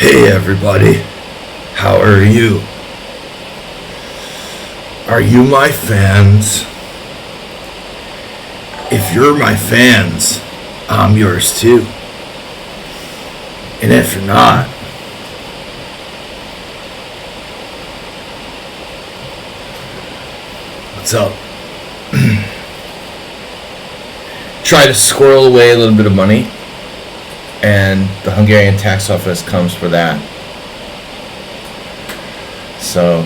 Hey everybody, how are you? Are you my fans? If you're my fans, I'm yours too. And if you're not, what's up? Try to squirrel away a little bit of money, and the Hungarian tax office comes for that. So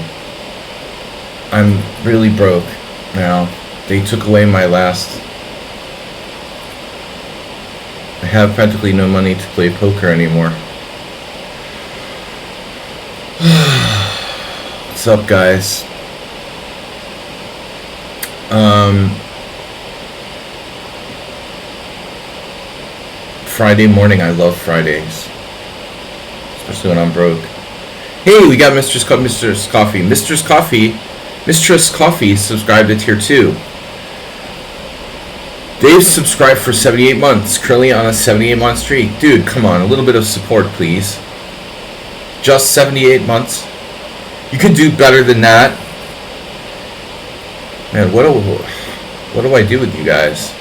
I'm really broke now. They took away my last. I have practically no money to play poker anymore. What's up, guys? Friday morning, I love Fridays, especially when I'm broke. Hey, we got Mistress Coffee. Mistress Coffee subscribed to tier 2. They've subscribed for 78 months, currently on a 78-month streak. Dude, come on, a little bit of support, please. Just 78 months? You could do better than that. Man, what do I do with you guys?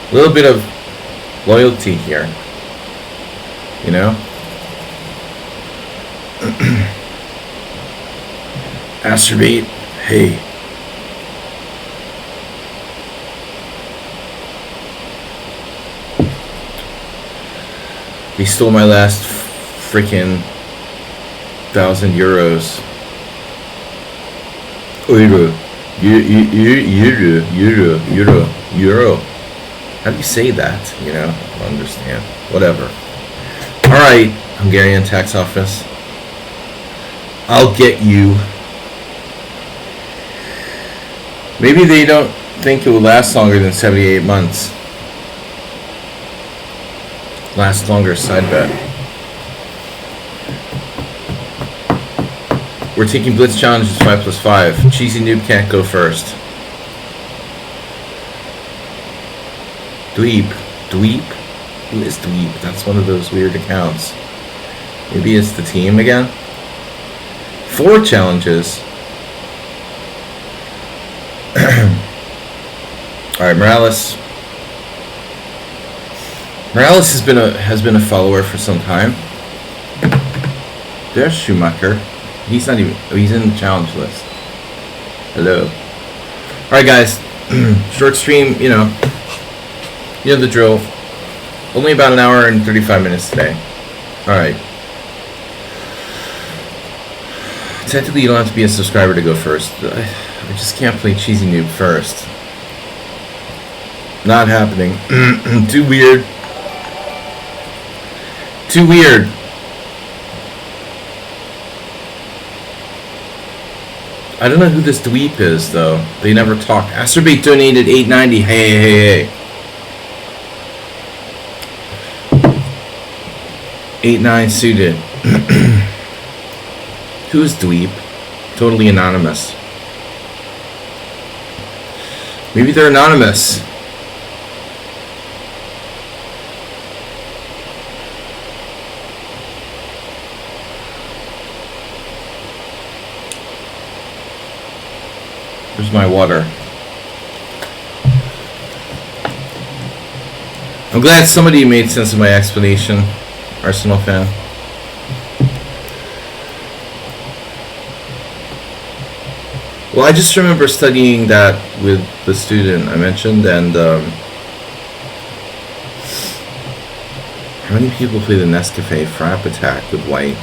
A little bit of loyalty here, you know? Masturbate, hey. He stole my last freaking 1,000 euros. Euro. How do you say that? You know, I don't understand. Whatever. Alright, Hungarian tax office. I'll get you. Maybe they don't think it will last longer than 78 months. Last longer, side bet. We're taking Blitz challenges 5+5. Cheesy Noob can't go first. Dweeb? Who is Dweeb? That's one of those weird accounts. Maybe it's the team again? 4 challenges. Alright, Morales. Morales has been a follower for some time. There's Schumacher. He's not even. Oh, he's in the challenge list. Hello. Alright, guys. Short stream, you know the drill. Only about an hour and 35 minutes today. Alright. Technically, you don't have to be a subscriber to go first. I just can't play Cheesy Noob first. Not happening. Too weird. Too weird. I don't know who this dweep is, though. They never talk. Asterbate donated $8.90. Hey. 8-9 suited. Who's dweep? Totally anonymous. Maybe they're anonymous. Where's my water? I'm glad somebody made sense of my explanation, Arsenal fan. Well, I just remember studying that with the student I mentioned, and how many people play the Nescafe Frap Attack with white?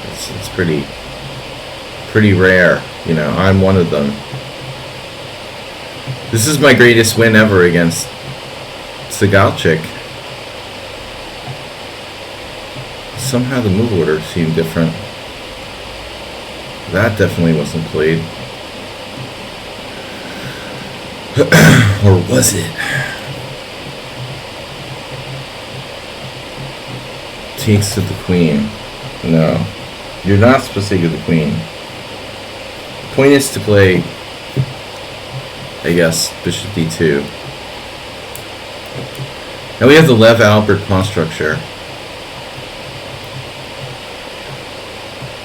It's pretty rare, you know. I'm one of them. This is my greatest win ever against Sigalchik. Somehow the move order seemed different. That definitely wasn't played. Or was it? Takes to the queen. No. You're not supposed to take the queen. The point is to play, I guess, bishop d2. Now we have the Lev Albert pawn structure.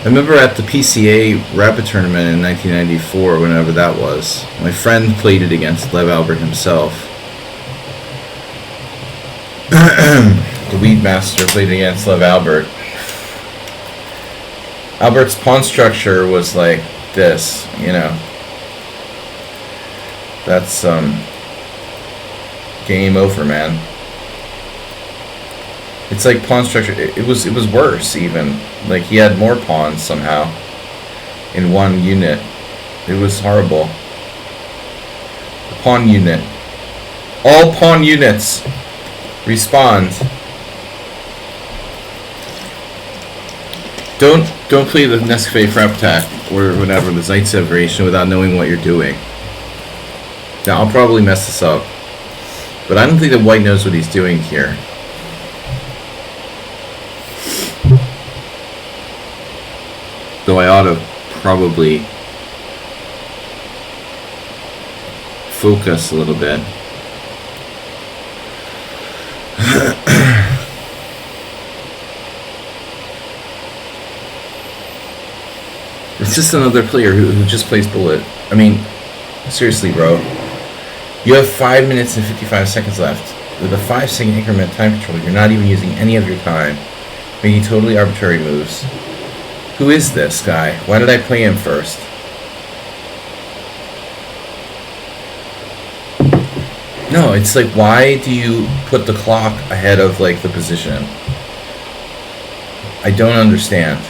I remember at the PCA Rapid Tournament in 1994, whenever that was, my friend played it against Lev Albert himself. The Weed Master played it against Lev Albert. Albert's pawn structure was like this, you know. That's game over, man. It's like pawn structure. It was worse even. Like he had more pawns somehow in one unit. It was horrible. The pawn unit. All pawn units respond. Don't play the Nescafe Frap Attack or whatever, the Zaitsev variation without knowing what you're doing. Now I'll probably mess this up, but I don't think that white knows what he's doing here. Though I ought to probably focus a little bit. It's just another player who just plays bullet. I mean, seriously, bro. You have 5 minutes and 55 seconds left. With a 5-second increment time control, you're not even using any of your time, making totally arbitrary moves. Who is this guy? Why did I play him first? No, it's like, why do you put the clock ahead of, like, the position? I don't understand.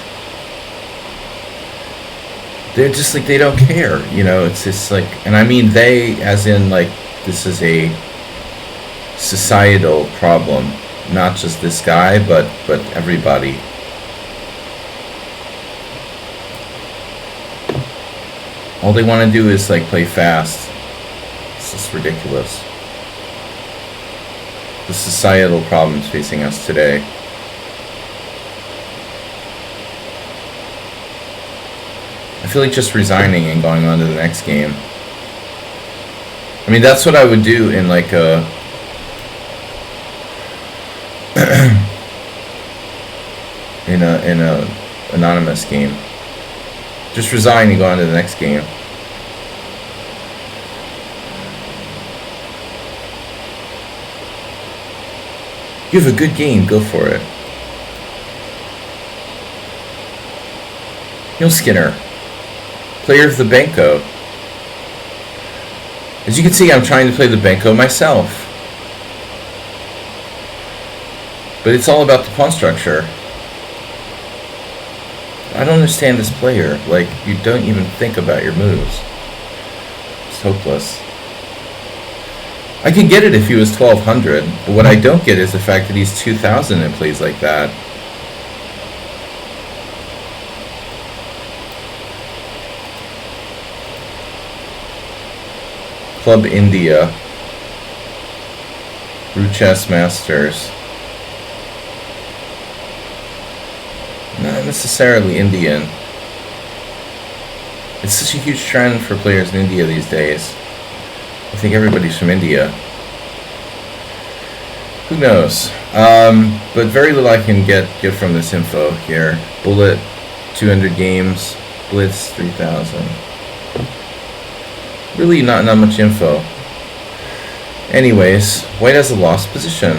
They're just like, they don't care, you know. It's just like, and I mean they as in like this is a societal problem, not just this guy, but everybody. All they want to do is like play fast. It's just ridiculous. The societal problems facing us today. I feel like just resigning and going on to the next game. I mean, that's what I would do in like a in a anonymous game. Just resign and go on to the next game. You have a good game, go for it. Neil Skinner, player of the Benko. As you can see, I'm trying to play the Benko myself. But it's all about the pawn structure. I don't understand this player. Like, you don't even think about your moves. It's hopeless. I could get it if he was 1200, but what I don't get is the fact that he's 2000 and plays like that. Club India, Chess Masters. Not necessarily Indian. It's such a huge trend for players in India these days. I think everybody's from India. Who knows? But very little I can get from this info here. Bullet, 200 games. Blitz, 3,000. Really not much info. Anyways, white has a lost position.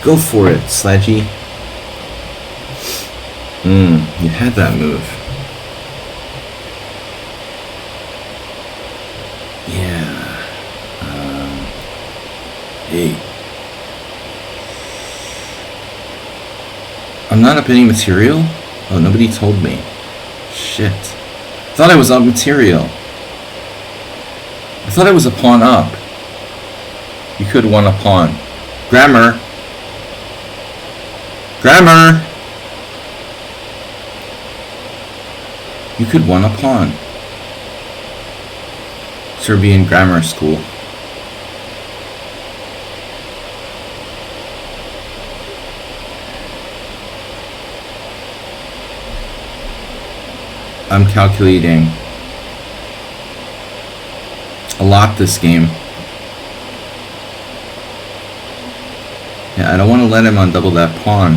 Go for it, Sledgy. You had that move. Yeah. Hey. I'm not up any material? Oh, nobody told me. Shit. I thought I was up material. I thought I was a pawn up. You could one a pawn. Grammar. Grammar! You could one a pawn. Serbian grammar school. I'm calculating a lot this game. Yeah, I don't want to let him undouble that pawn.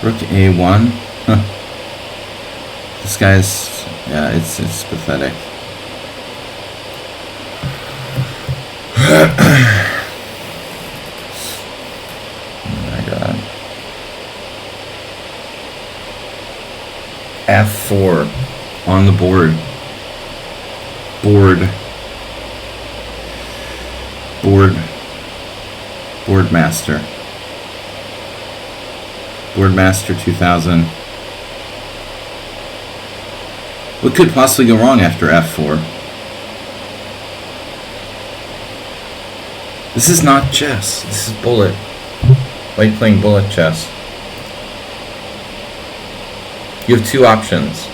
Rook A1. Huh. This guy's, yeah, it's pathetic. Oh my god. F4 on the board. Board master. Boardmaster 2000. What could possibly go wrong after F4? This is not chess. This is bullet. White playing bullet chess. You have two options.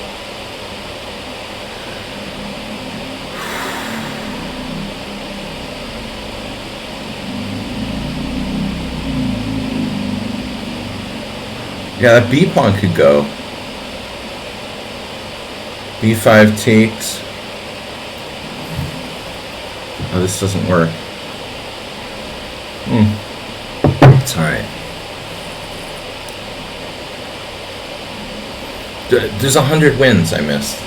Yeah, that B pawn could go. B5 takes. Oh, this doesn't work. It's alright. There's 100 wins I missed.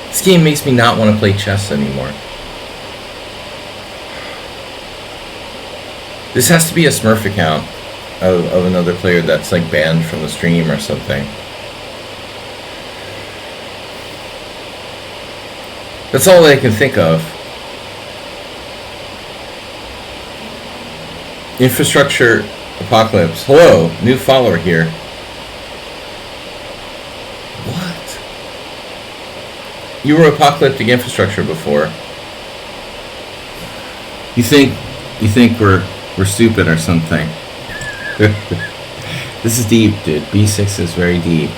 This game makes me not want to play chess anymore. This has to be a Smurf account of another player that's like banned from the stream or something. That's all I can think of. Infrastructure Apocalypse. Hello, new follower here. What? You were apocalyptic infrastructure before. You think we're stupid or something? This is deep, dude. B6 is very deep.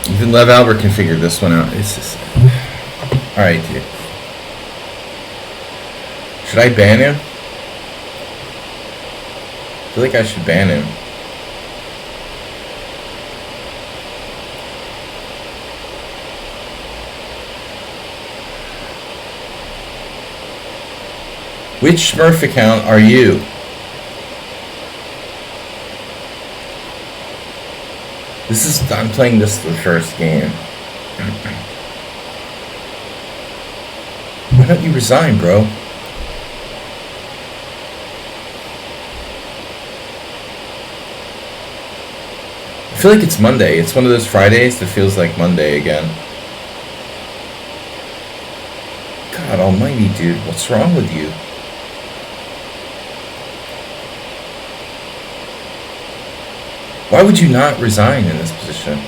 Even Lev Albert can figure this one out. It's just... Alright, dude. Should I ban him? I feel like I should ban him. Which Smurf account are you? I'm playing this the first game. Why don't you resign, bro? I feel like it's Monday. It's one of those Fridays that feels like Monday again. God almighty, dude. What's wrong with you? Why would you not resign in this position?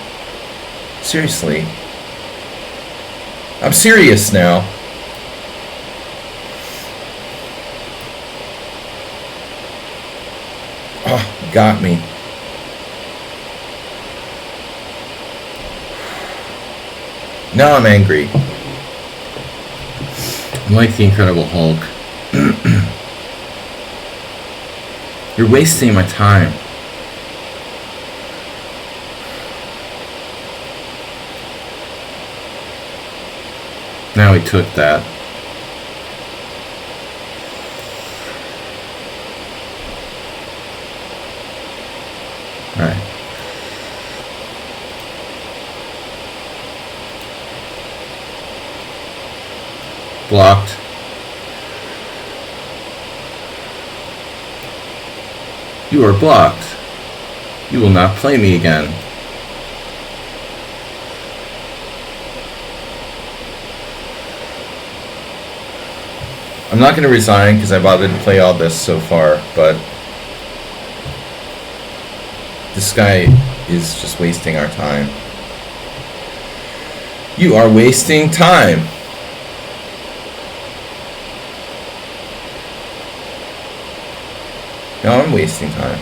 Seriously. I'm serious now. Oh, got me. Now I'm angry. I'm like the Incredible Hulk. You're wasting my time. Now he took that. Alright. Blocked. You are blocked. You will not play me again. I'm not going to resign because I bothered to play all this so far, but this guy is just wasting our time. You are wasting time. No, I'm wasting time.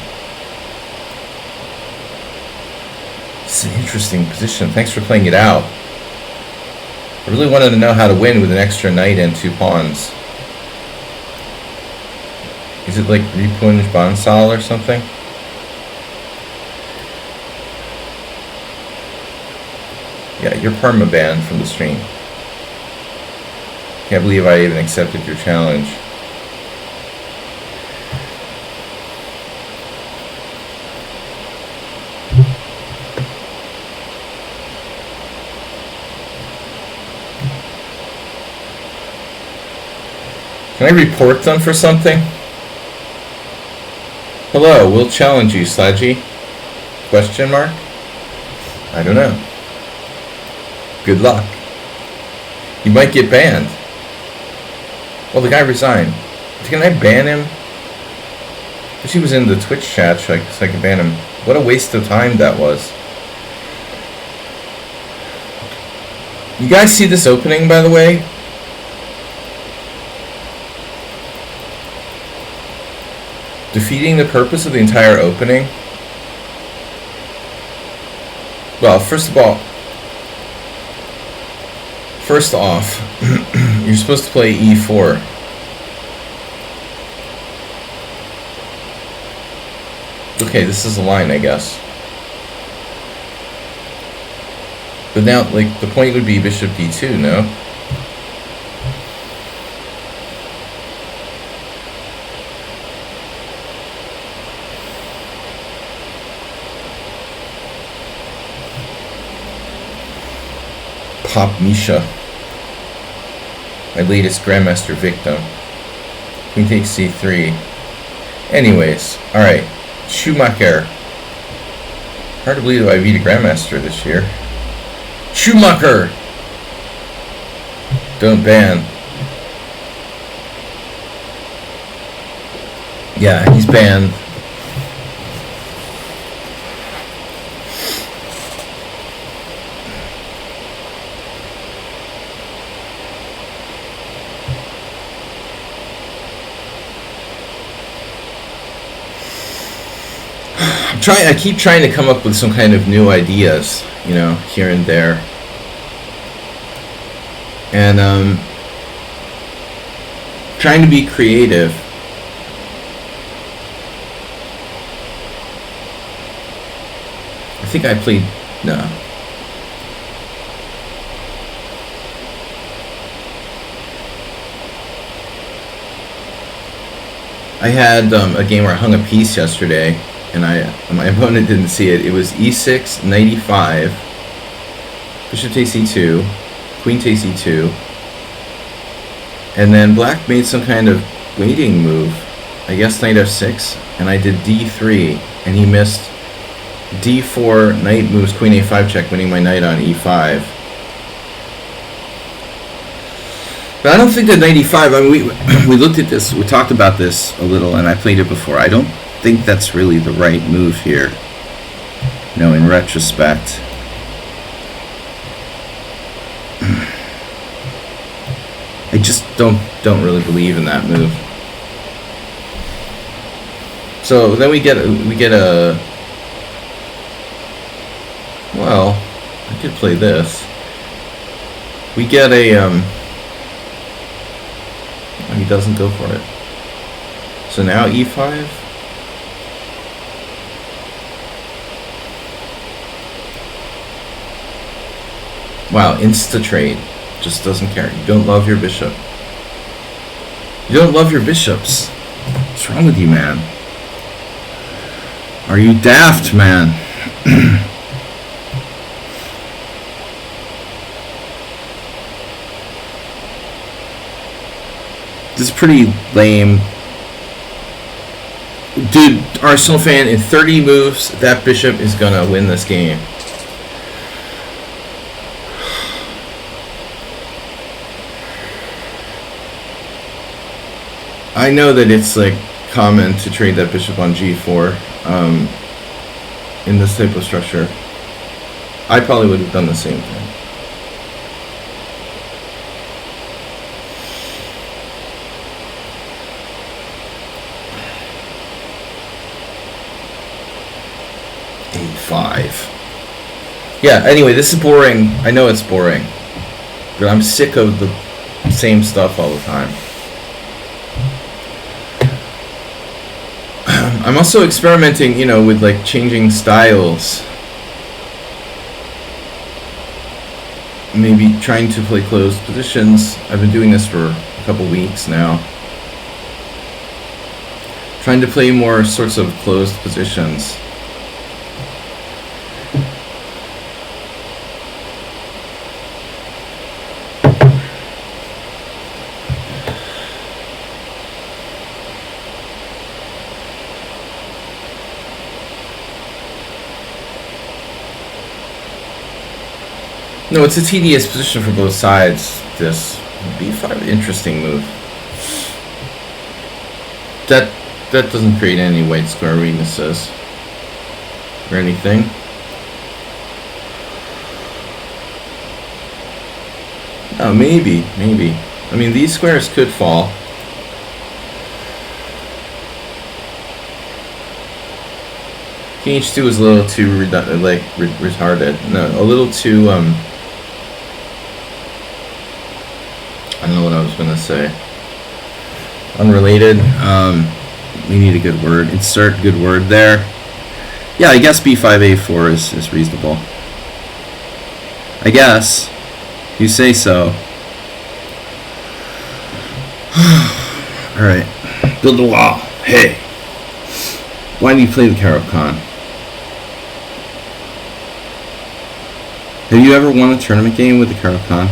It's an interesting position. Thanks for playing it out. I really wanted to know how to win with an extra knight and 2 pawns. Is it like Repunj Bansal or something? Yeah, you're perma-banned from the stream. Can't believe I even accepted your challenge. Can I report them for something? Hello, we'll challenge you, Slaji. Question mark? I don't know. Good luck. You might get banned. Well, the guy resigned. Can I ban him? Wish he was in the Twitch chat so I could ban him. What a waste of time that was. You guys see this opening, by the way? Defeating the purpose of the entire opening? Well, first off, you're supposed to play e4. Okay, this is a line, I guess. But now, like, the point would be bishop d2, no? Pop Misha. My latest Grandmaster victim. Queen takes c3. Anyways, alright. Schumacher. Hard to believe that I beat a Grandmaster this year. Schumacher! Don't ban. Yeah, he's banned. I keep trying to come up with some kind of new ideas, you know, here and there. And trying to be creative. I think I played, no. I had a game where I hung a piece yesterday. And my opponent didn't see it. It was e6, knight e5, bishop takes e2, queen takes e2, and then black made some kind of waiting move. I guess knight f6, and I did d3, and he missed d4, knight moves, queen a5 check, winning my knight on e5. But I don't think that knight e5, I mean, we looked at this, we talked about this a little, and I played it before. I don't think that's really the right move here, you know, in retrospect. I just don't really believe in that move. So then we get a well, I could play this. We get a oh, he doesn't go for it. So now e5. Wow, insta trade. Just doesn't care. You don't love your bishop. You don't love your bishops. What's wrong with you, man? Are you daft, man? This is pretty lame. Dude, Arsenal fan, in 30 moves, that bishop is gonna win this game. I know that it's like common to trade that bishop on g4 in this type of structure. I probably would have done the same thing. A5. Yeah, anyway, this is boring. I know it's boring. But I'm sick of the same stuff all the time. I'm also experimenting, you know, with like changing styles. Maybe trying to play closed positions. I've been doing this for a couple weeks now. Trying to play more sorts of closed positions. No, it's a tedious position for both sides. This b5, interesting move. That doesn't create any white square weaknesses or anything. Oh, maybe. I mean, these squares could fall. King h2 is a little too retarded. No, a little too I don't know what I was gonna say. Unrelated. We need a good word. Insert good word there. Yeah, I guess b5a4 is reasonable. I guess. You say so. Alright. Build a wall. Hey. Why do you play the Kraken? Have you ever won a tournament game with the Kraken?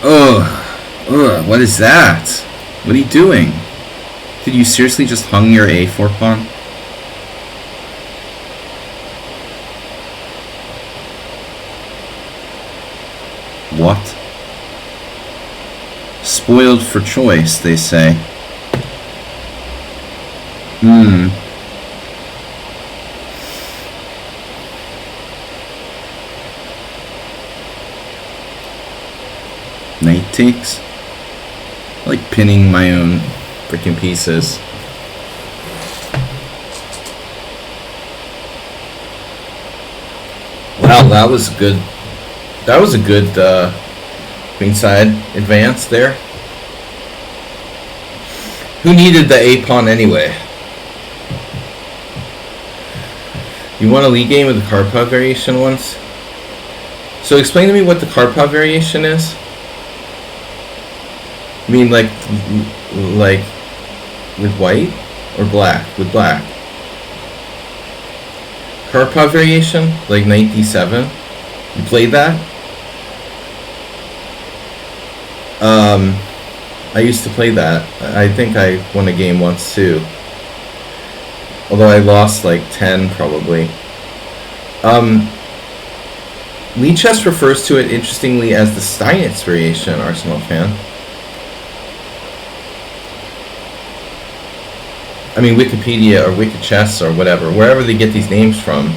Ugh, what is that? What are you doing? Did you seriously just hung your a4 pawn? What? Spoiled for choice, they say. Knight takes. I like pinning my own freaking pieces. Wow, that was good. That was a good queenside advance there. Who needed the a pawn anyway? You won a league game with the Krakow variation once. So explain to me what the Krakow variation is. I mean, like with white or black? With black. Krakow variation, like knight d7. You played that? I used to play that. I think I won a game once too. Although I lost like 10 probably. Lichess refers to it interestingly as the Steinitz variation, Arsenal fan. I mean, Wikipedia or Wikichess or whatever, wherever they get these names from.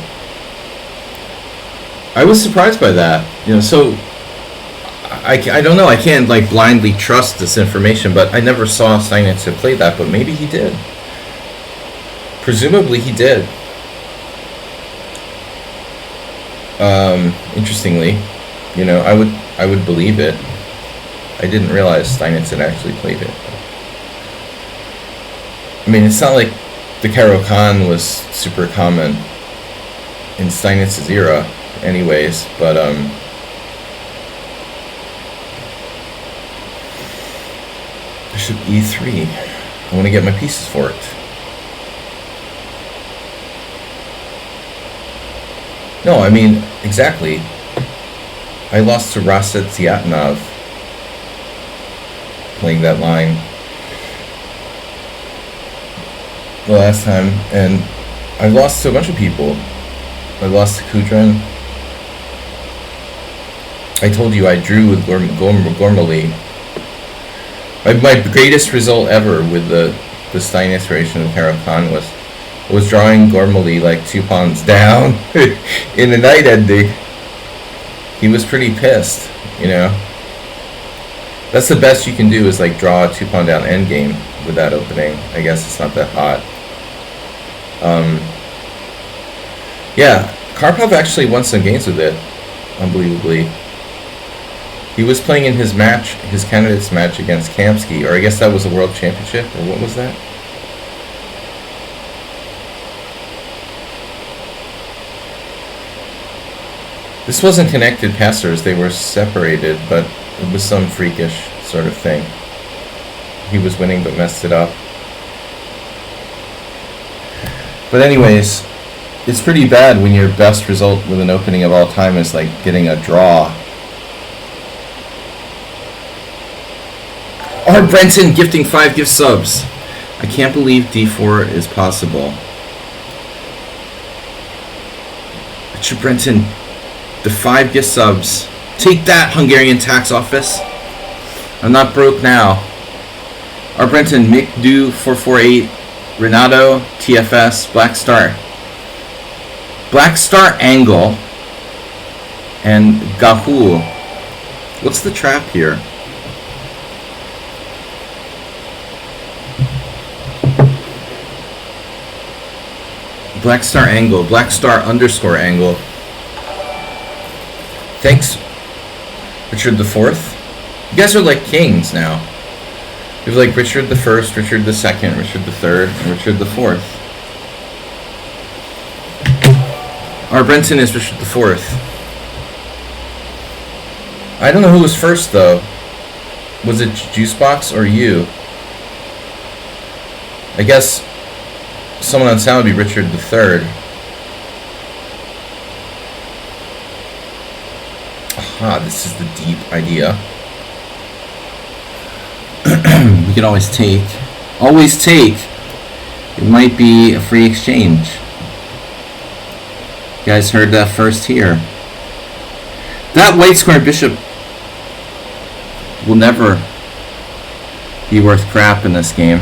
I was surprised by that. You know, so I don't know. I can't like blindly trust this information, but I never saw Steinitz have played that. But maybe he did. Presumably he did. Interestingly, you know, I would believe it. I didn't realize Steinitz had actually played it. I mean, it's not like the Kraken was super common in Steinitz's era, anyways. But bishop e3. I want to get my pieces forked. No, I mean, exactly. I lost to Raset Ziatanov playing that line the last time, and I lost to a bunch of people. I lost to Kudrin. I told you I drew with Gormley. My greatest result ever with the Steinitz variation of Kraken was drawing Gormley like 2 pawns down in the night ending. He was pretty pissed, you know. That's the best you can do is like draw a 2-pawn down endgame with that opening. I guess it's not that hot. Yeah, Karpov actually won some games with it, unbelievably. He was playing in his match, his candidates match against Kamsky, or I guess that was a world championship, or what was that? This wasn't connected passers, they were separated, but it was some freakish sort of thing. He was winning but messed it up. But anyways, it's pretty bad when your best result with an opening of all time is like getting a draw. R. Brenton gifting 5 gift subs. I can't believe D4 is possible. Richard Brenton, the 5 gift subs. Take that, Hungarian tax office. I'm not broke now. R. Brenton, Mick Do 448, Renato, TFS, Black Star. Black Star Angle and Gahul. What's the trap here? Black Star Angle, Black Star underscore Angle. Thanks, Richard the Fourth. You guys are like kings now. You have like Richard the First, Richard the Second, Richard the Third, and Richard the Fourth. R. Brenton is Richard the Fourth. I don't know who was first though. Was it Juicebox or you? I guess someone on sound would be Richard the Third. Aha, this is the deep idea. We can always take. Always take. It might be a free exchange. You guys heard that first here. That white square bishop will never be worth crap in this game.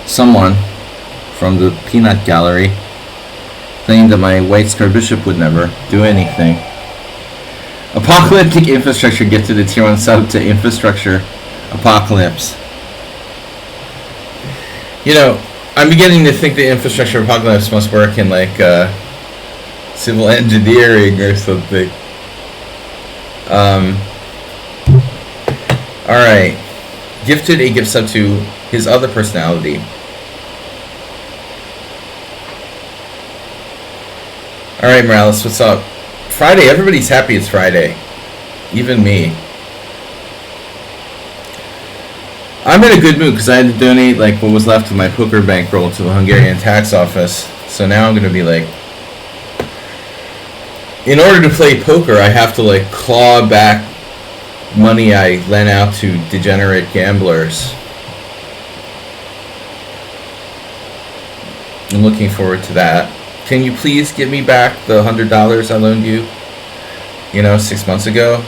Someone from the peanut gallery claimed that my white square bishop would never do anything. Apocalyptic infrastructure gifted a tier 1 sub to infrastructure apocalypse. You know, I'm beginning to think the infrastructure apocalypse must work in like civil engineering or something. Alright. Gifted a gift sub to his other personality. Alright, Morales, what's up? Friday, everybody's happy it's Friday. Even me. I'm in a good mood because I had to donate like what was left of my poker bankroll to the Hungarian tax office. So now I'm going to be like, in order to play poker, I have to like claw back money I lent out to degenerate gamblers. I'm looking forward to that. Can you please give me back the $100 I loaned you, 6 months ago?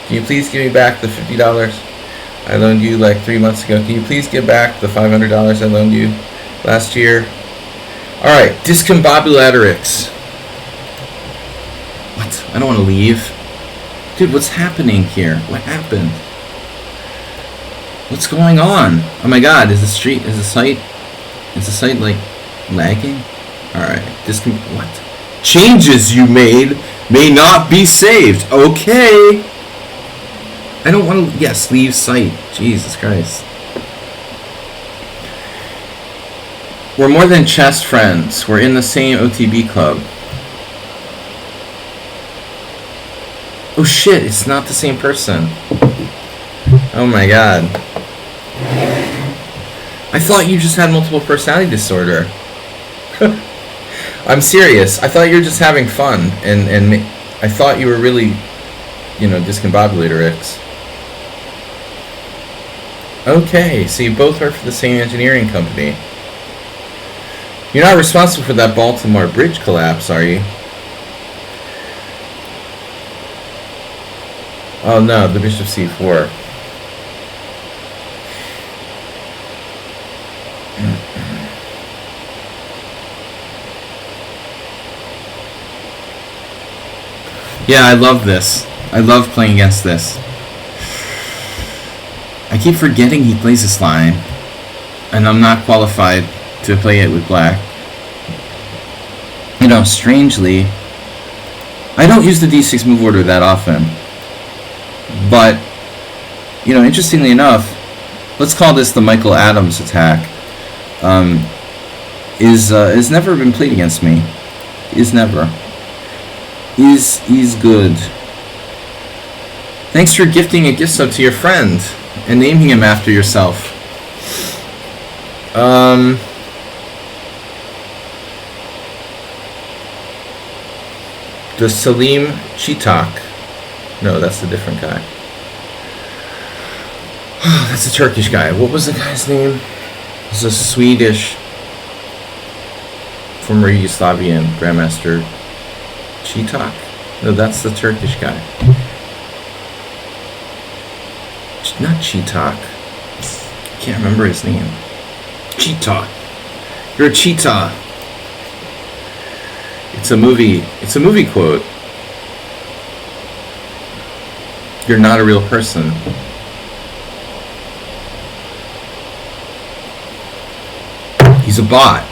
Can you please give me back the $50 I loaned you like 3 months ago? Can you please give back the $500 I loaned you last year? Alright, discombobulatrix. What? I don't want to leave. Dude, what's happening here? What happened? What's going on? Oh my god, is the site like lagging? Alright, what? Changes you made may not be saved. Okay. I don't want to, yes, leave site. Jesus Christ. We're more than chess friends. We're in the same OTB club. Oh shit, it's not the same person. Oh my god. I thought you just had multiple personality disorder. I'm serious. I thought you were just having fun, and I thought you were really, discombobulatrix. Okay, so you both work for the same engineering company. You're not responsible for that Baltimore bridge collapse, are you? Oh no, the bishop c4. Yeah, I love this. I love playing against this. I keep forgetting he plays this line, and I'm not qualified to play it with black. You know, strangely, I don't use the d6 move order that often, but, you know, interestingly enough, let's call this the Michael Adams attack, is never been played against me. Is never. Is good. Thanks for gifting a gift sub to your friend and naming him after yourself. The Salim Chitak. No, that's a different guy. That's a Turkish guy. What was the guy's name? It's a Swedish, former Yugoslavian Grandmaster Chitak. No, that's the Turkish guy. Not Chitak. I can't remember his name. Cheetah. You're a cheetah. It's a movie quote. You're not a real person. He's a bot.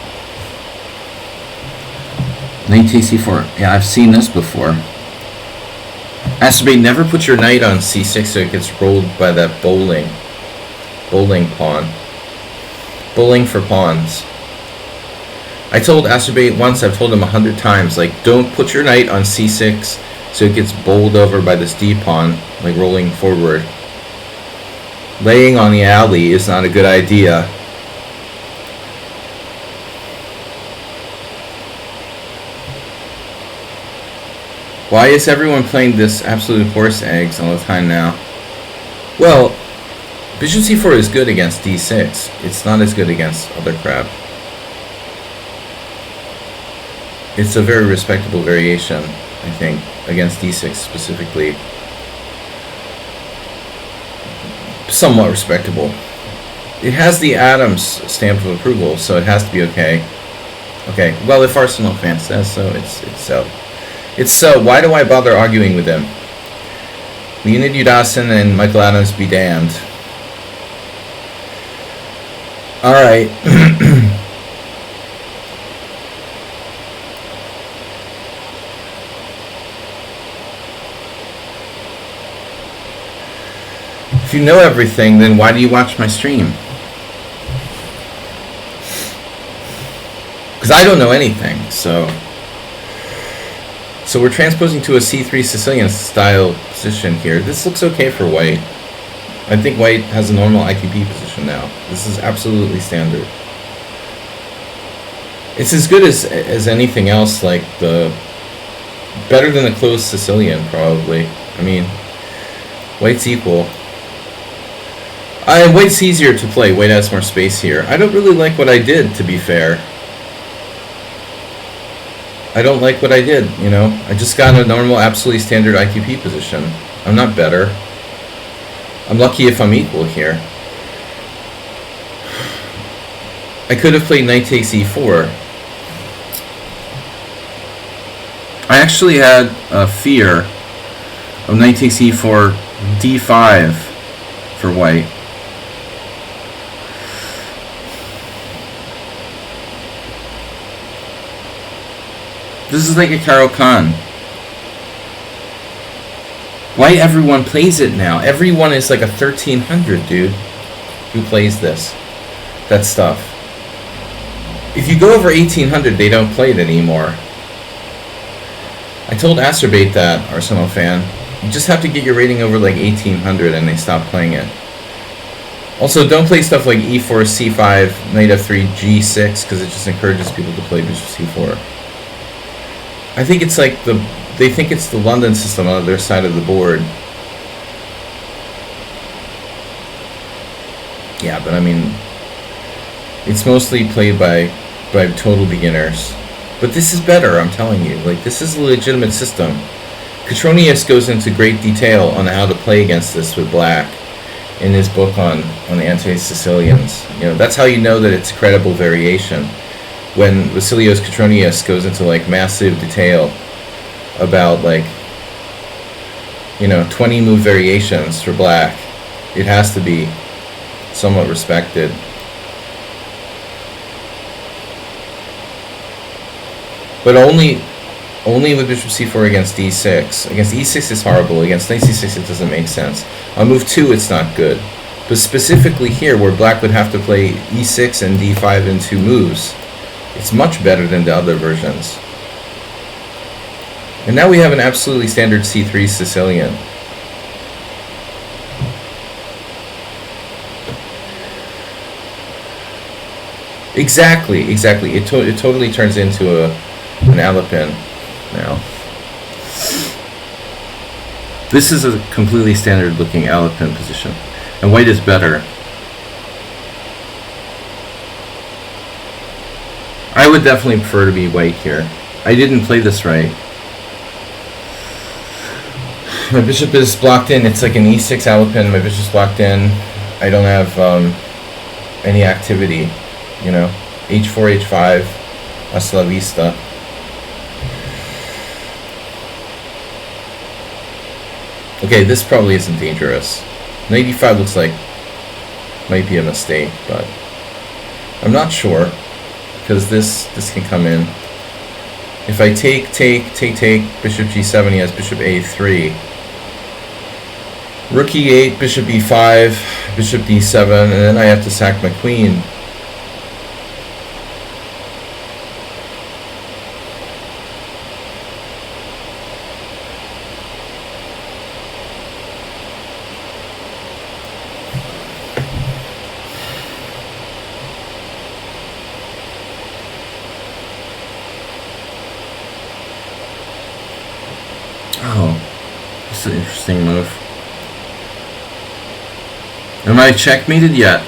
Knight takes c4. Yeah, I've seen this before. Astrobate, never put your knight on c6 so it gets rolled by that bowling pawn. Bowling for pawns. I told Astrobate once, I've told him 100 times, like, don't put your knight on c6 so it gets bowled over by this d pawn, like rolling forward. Laying on the alley is not a good idea. Why is everyone playing this absolute horse eggs all the time now? Well, bishop c4 is good against d6. It's not as good against other crap. It's a very respectable variation, I think, against d6 specifically. Somewhat respectable. It has the Adams stamp of approval, so it has to be okay. Okay, well, if Arsenal fan says so, it's so. It's so. Why do I bother arguing with him? Leonid Udasin and Michael Adams be damned. Alright. If you know everything, then why do you watch my stream? Because I don't know anything, so we're transposing to a c3 Sicilian style position here. This looks okay for white. I think white has a normal ITP position now. This is absolutely standard. It's as good as anything else, like better than a closed Sicilian, probably. I mean, white's equal. White's easier to play. White has more space here. I don't really like what I did, to be fair. I don't like what I did, you know. I just got a normal, absolutely standard ITP position. I'm not better. I'm lucky if I'm equal here. I could have played knight takes e4. I actually had a fear of knight takes e4, d5 for white. This is like a Karo Khan. Why everyone plays it now? Everyone is like a 1300 dude who plays this. That stuff. If you go over 1800, they don't play it anymore. I told Astrobate that, Arsenal fan. You just have to get your rating over like 1800 and they stop playing it. Also, don't play stuff like e4, c5, knight f3, g6, because it just encourages people to play bishop c4. I think it's like they think it's the London system on their side of the board. Yeah, but I mean, it's mostly played by total beginners. But this is better, I'm telling you. Like, this is a legitimate system. Catronius goes into great detail on how to play against this with black in his book on the anti-Sicilians. You know, that's how you know that it's a credible variation. When Vasilios Catronius goes into like massive detail about like, you know, 20 move variations for black, it has to be somewhat respected. But only with bishop c4 against d6. Against e6 is horrible. Against knight c6 it doesn't make sense. On move 2 it's not good. But specifically here, where black would have to play e6 and d5 in 2 moves, it's much better than the other versions. And now we have an absolutely standard c3 Sicilian. Exactly. It totally turns into an Alapin now. This is a completely standard looking Alapin position. And white is better. I would definitely prefer to be white here. I didn't play this right. My bishop is blocked in. It's like an e6 Alapin. My bishop's blocked in. I don't have any activity. You know, h4, h5, hasta la vista. Okay, this probably isn't dangerous. Knight e5 looks like might be a mistake, but I'm not sure because this can come in. If I take, bishop g7, he has bishop a3. Rook e8, bishop e5, bishop d7, and then I have to sack my queen. Oh, this is an interesting move. Am I checkmated yet?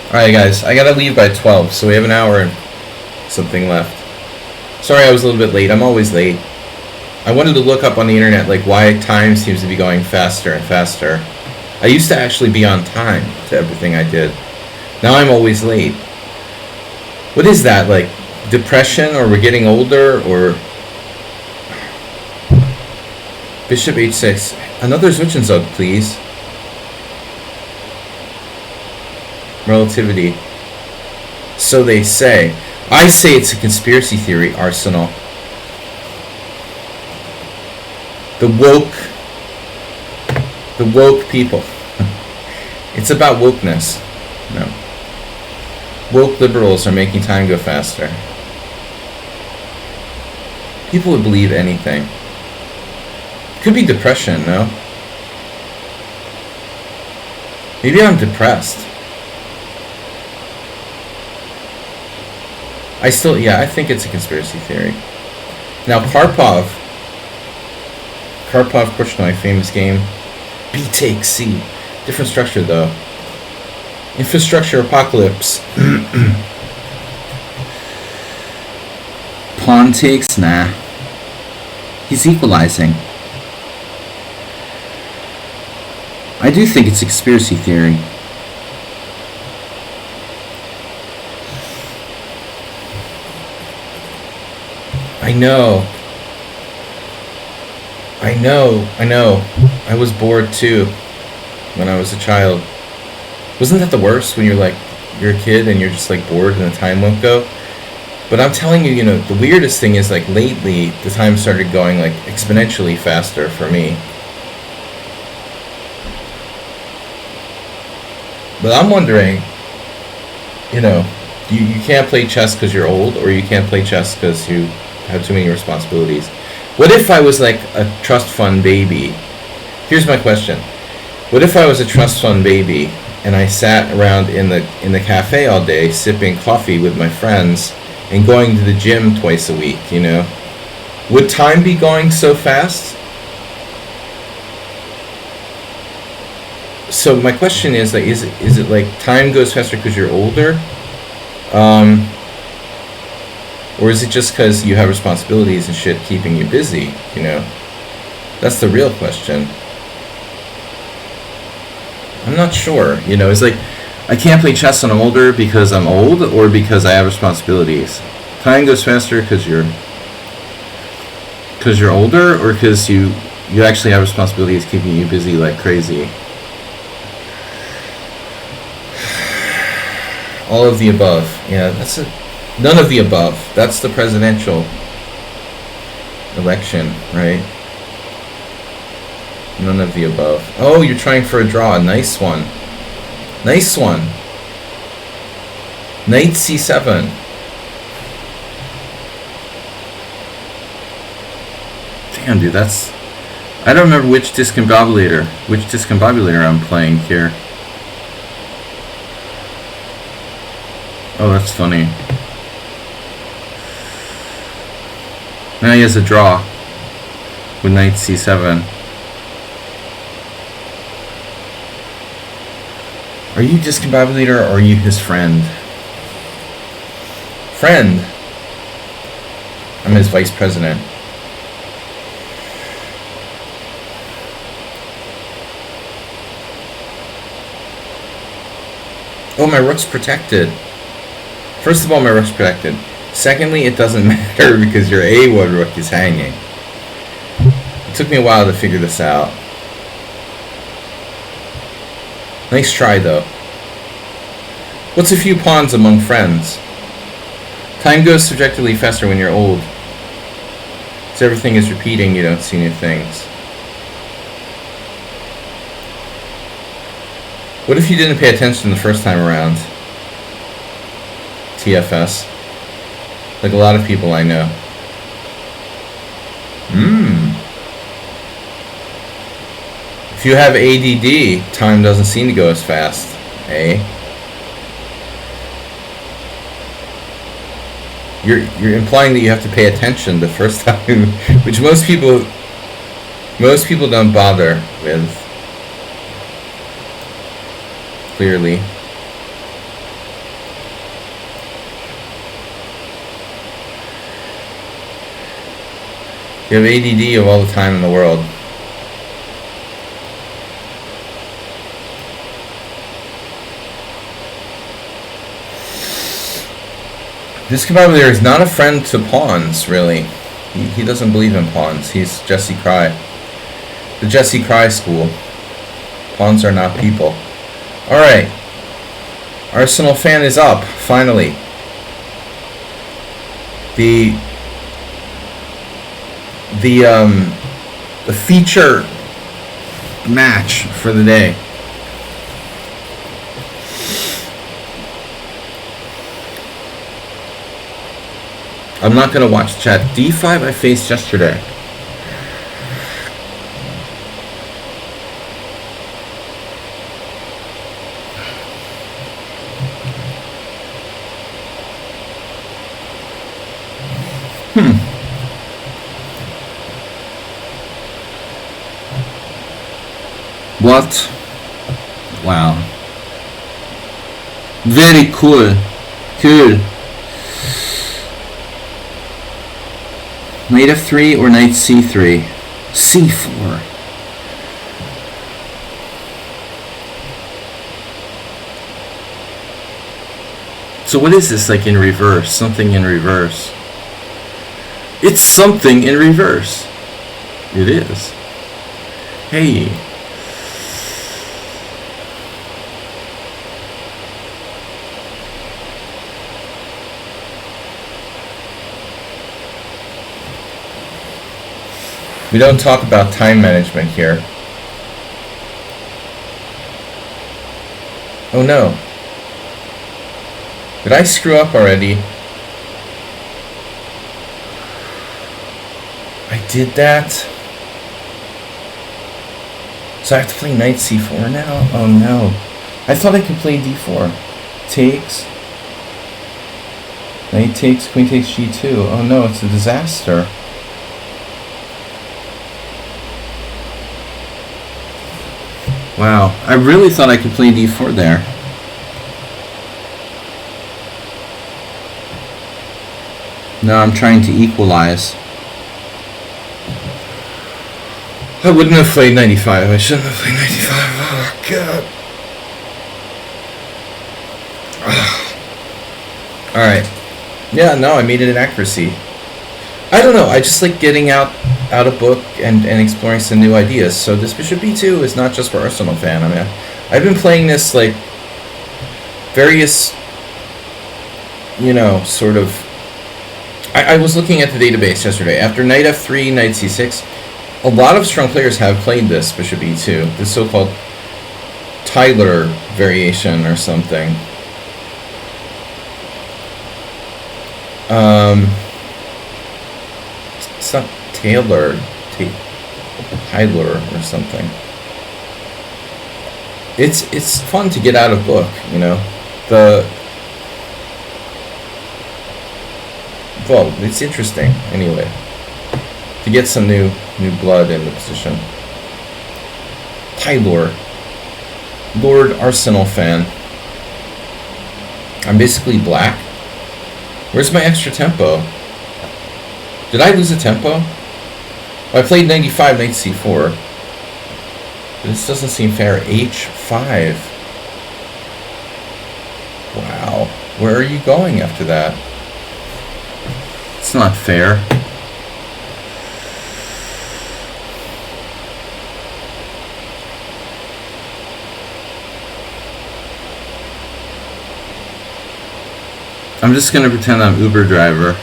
Alright guys, I gotta leave by 12, so we have an hour and something left. Sorry I was a little bit late, I'm always late. I wanted to look up on the internet like why time seems to be going faster and faster. I used to actually be on time to everything I did. Now I'm always late. What is that, like depression, or we're getting older, or... Bishop h6. Another Zwischenzug, please. Relativity. So they say. I say it's a conspiracy theory, Arsenal. The woke people. It's about wokeness. No. Woke liberals are making time go faster. People would believe anything. Could be depression, no? Maybe I'm depressed. I think it's a conspiracy theory. Now Karpov Korchnoi, famous game. B takes C. Different structure though. Infrastructure apocalypse. Pawn takes? Nah. He's equalizing. I do think it's a conspiracy theory. I know. I was bored too when I was a child. Wasn't that the worst when you're a kid and you're just like bored and the time won't go? But I'm telling you, the weirdest thing is like lately the time started going like exponentially faster for me. But I'm wondering, you can't play chess because you're old, or you can't play chess because you have too many responsibilities. What if I was like a trust fund baby? Here's my question. What if I was a trust fund baby and I sat around in the cafe all day sipping coffee with my friends and going to the gym twice a week, Would time be going so fast? So my question is like, is it like time goes faster because you're older? Or is it just because you have responsibilities and shit keeping you busy, That's the real question. I'm not sure, It's like, I can't play chess when I'm older because I'm old, or because I have responsibilities. Time goes faster because you're older, or because you you actually have responsibilities keeping you busy like crazy. All of the above. Yeah, that's it. None of the above. That's the presidential election, right? None of the above. Oh, you're trying for a draw. Nice one. Nice one. Knight c7. Damn, dude, that's... I don't remember which discombobulator I'm playing here. Oh, that's funny. Now he has a draw with knight c7. Are you discombobulator or are you his friend? Friend! I'm his vice president. Oh, my rook's protected. First of all, my rook's protected. Secondly, it doesn't matter because your A1 rook is hanging. It took me a while to figure this out. Nice try, though. What's a few pawns among friends? Time goes subjectively faster when you're old. So everything is repeating, you don't see new things. What if you didn't pay attention the first time around? TFS. Like a lot of people I know. If you have ADD, time doesn't seem to go as fast, eh? You're implying that you have to pay attention the first time, which most people don't bother with. Clearly. You have ADD of all the time in the world. This discombobulator is not a friend to pawns, really. He doesn't believe in pawns. He's Jesse Cry. The Jesse Cry school. Pawns are not people. Alright. Arsenal fan is up, finally. The feature match for the day. I'm not going to watch the chat. D5 I faced yesterday. What? Wow. Very cool. Cool. Knight f3 or knight c3? c4. So what is this, like, in reverse? Something in reverse. It's something in reverse. It is. Hey. We don't talk about time management here. Oh no. Did I screw up already? I did that? So I have to play knight c4 now? Oh no. I thought I could play d4. Takes. Knight takes, queen takes g2. Oh no, it's a disaster. Wow, I really thought I could play d4 there. No, I'm trying to equalize. I wouldn't have played 95. I shouldn't have played 95. Oh, God. Alright. Yeah, no, I made it an accuracy. I don't know, I just like getting out out of book and exploring some new ideas. So this bishop b2 is not just for Arsenal fan. I mean, I've been playing this like various, you know, sort of. I was looking at the database yesterday. After knight f3, knight c6, a lot of strong players have played this bishop e2, the so-called Tyler variation or something. It's not Taylor, Tyler or something. It's fun to get out of book, you know. Well, it's interesting anyway to get some new blood in the position. Tyler, Lord Arsenal fan. I'm basically black. Where's my extra tempo? Did I lose a tempo? Well, I played 95, knight c4. But this doesn't seem fair. h5. Wow. Where are you going after that? It's not fair. I'm just going to pretend I'm Uber driver.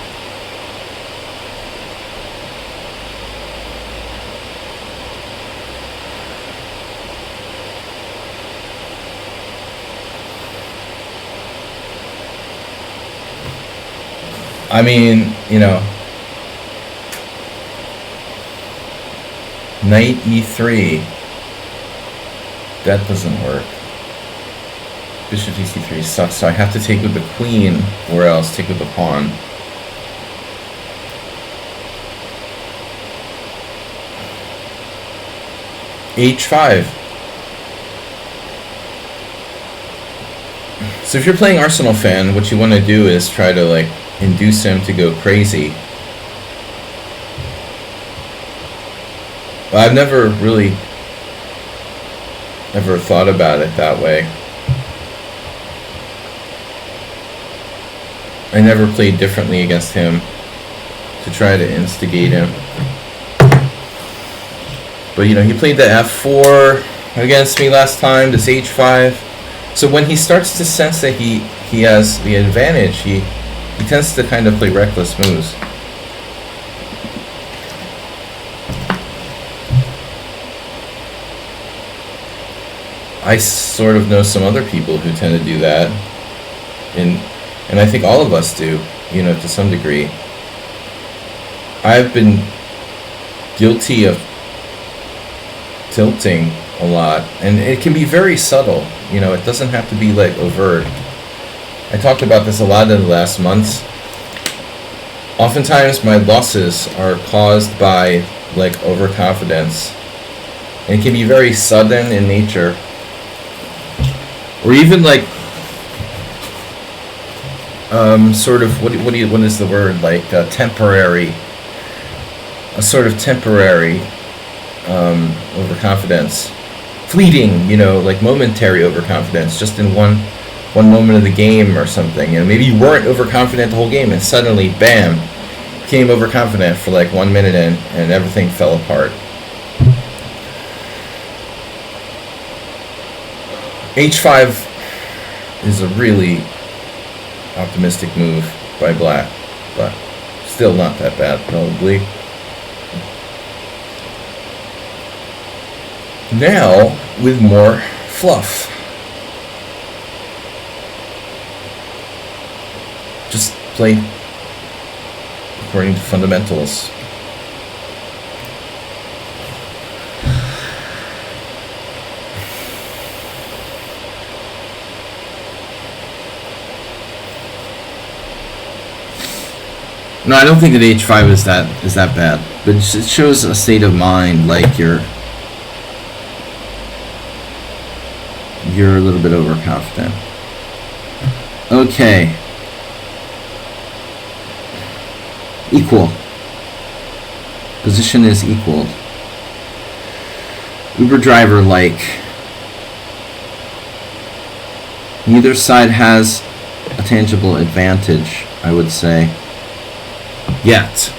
I mean, you know, knight e3, that doesn't work. Bishop dc3 sucks, so I have to take with the queen, or else take with the pawn. h5. So if you're playing Arsenal fan, what you want to do is try to like induce him to go crazy. But I've never really ever thought about it that way. I never played differently against him to try to instigate him. But you know, he played the f4 against me last time, this h5. So when he starts to sense that he has the advantage, he tends to kind of play reckless moves. I sort of know some other people who tend to do that, and I think all of us do, you know, to some degree. I've been guilty of tilting a lot, and it can be very subtle, you know, it doesn't have to be like overt. I talked about this a lot in the last months. Oftentimes my losses are caused by like overconfidence, and it can be very sudden in nature, or even like sort of what is the word, like temporary, a sort of temporary overconfidence, fleeting, you know, like momentary overconfidence, just in one moment of the game or something. You know, maybe you weren't overconfident the whole game, and suddenly, bam, became overconfident for like 1 minute and everything fell apart. h5 is a really optimistic move by black, but still not that bad, probably. Now, with more fluff. Just play according to fundamentals. No, I don't think that h5 is that bad, but it shows a state of mind, like you're a little bit overconfident. Okay. Equal. Position is equal. Uber driver like. Neither side has a tangible advantage, I would say. Yet.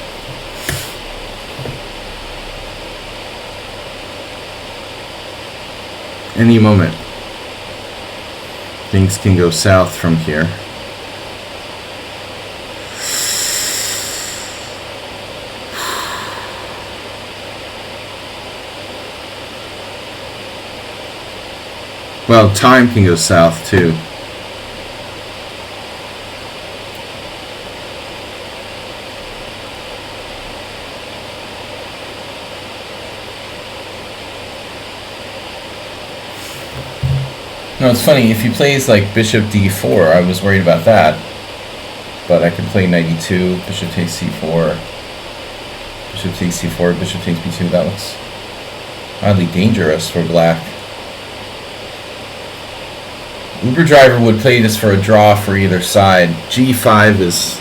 any moment, things can go south from here. Well, time can go south too. No, it's funny, if he plays like bishop d4, I was worried about that. But I can play knight e2, bishop takes c4, bishop takes c4, bishop takes b2. That looks oddly dangerous for black. Uber Driver would play this for a draw for either side. g5 is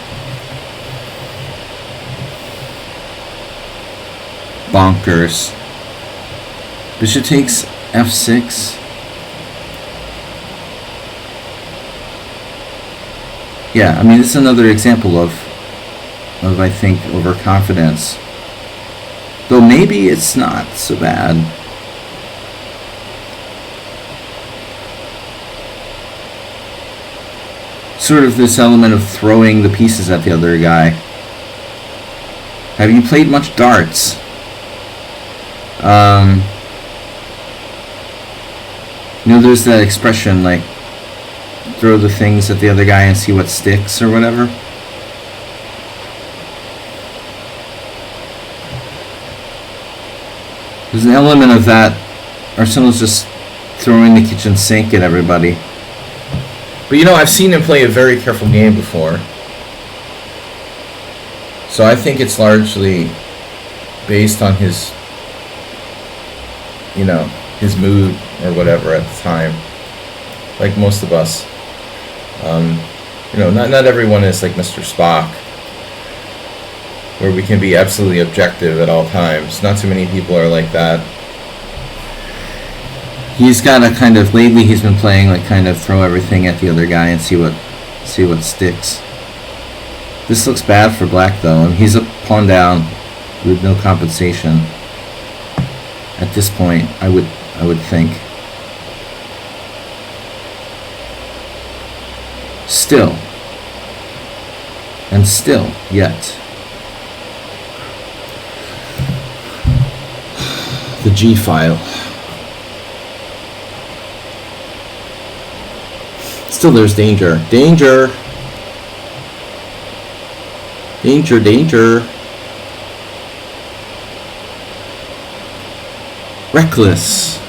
bonkers. Bishop takes f6. Yeah, I mean, this is another example of I think, overconfidence. Though maybe it's not so bad. Sort of this element of throwing the pieces at the other guy. Have you played much darts? You know, there's that expression like, throw the things at the other guy and see what sticks or whatever. There's an element of that. Arsenal's just throwing the kitchen sink at everybody. But you know, I've seen him play a very careful game before. So I think it's largely based on his, you know, his mood or whatever at the time. Like most of us. You know, not everyone is like Mr. Spock, where we can be absolutely objective at all times. Not too many people are like that. He's got a kind of, lately he's been playing like kind of throw everything at the other guy and see what sticks. This looks bad for black though. I mean, he's a pawn down with no compensation. At this point, I would think. Still. And still, yet. The G file. Still there's danger. Danger! Danger, danger! Reckless.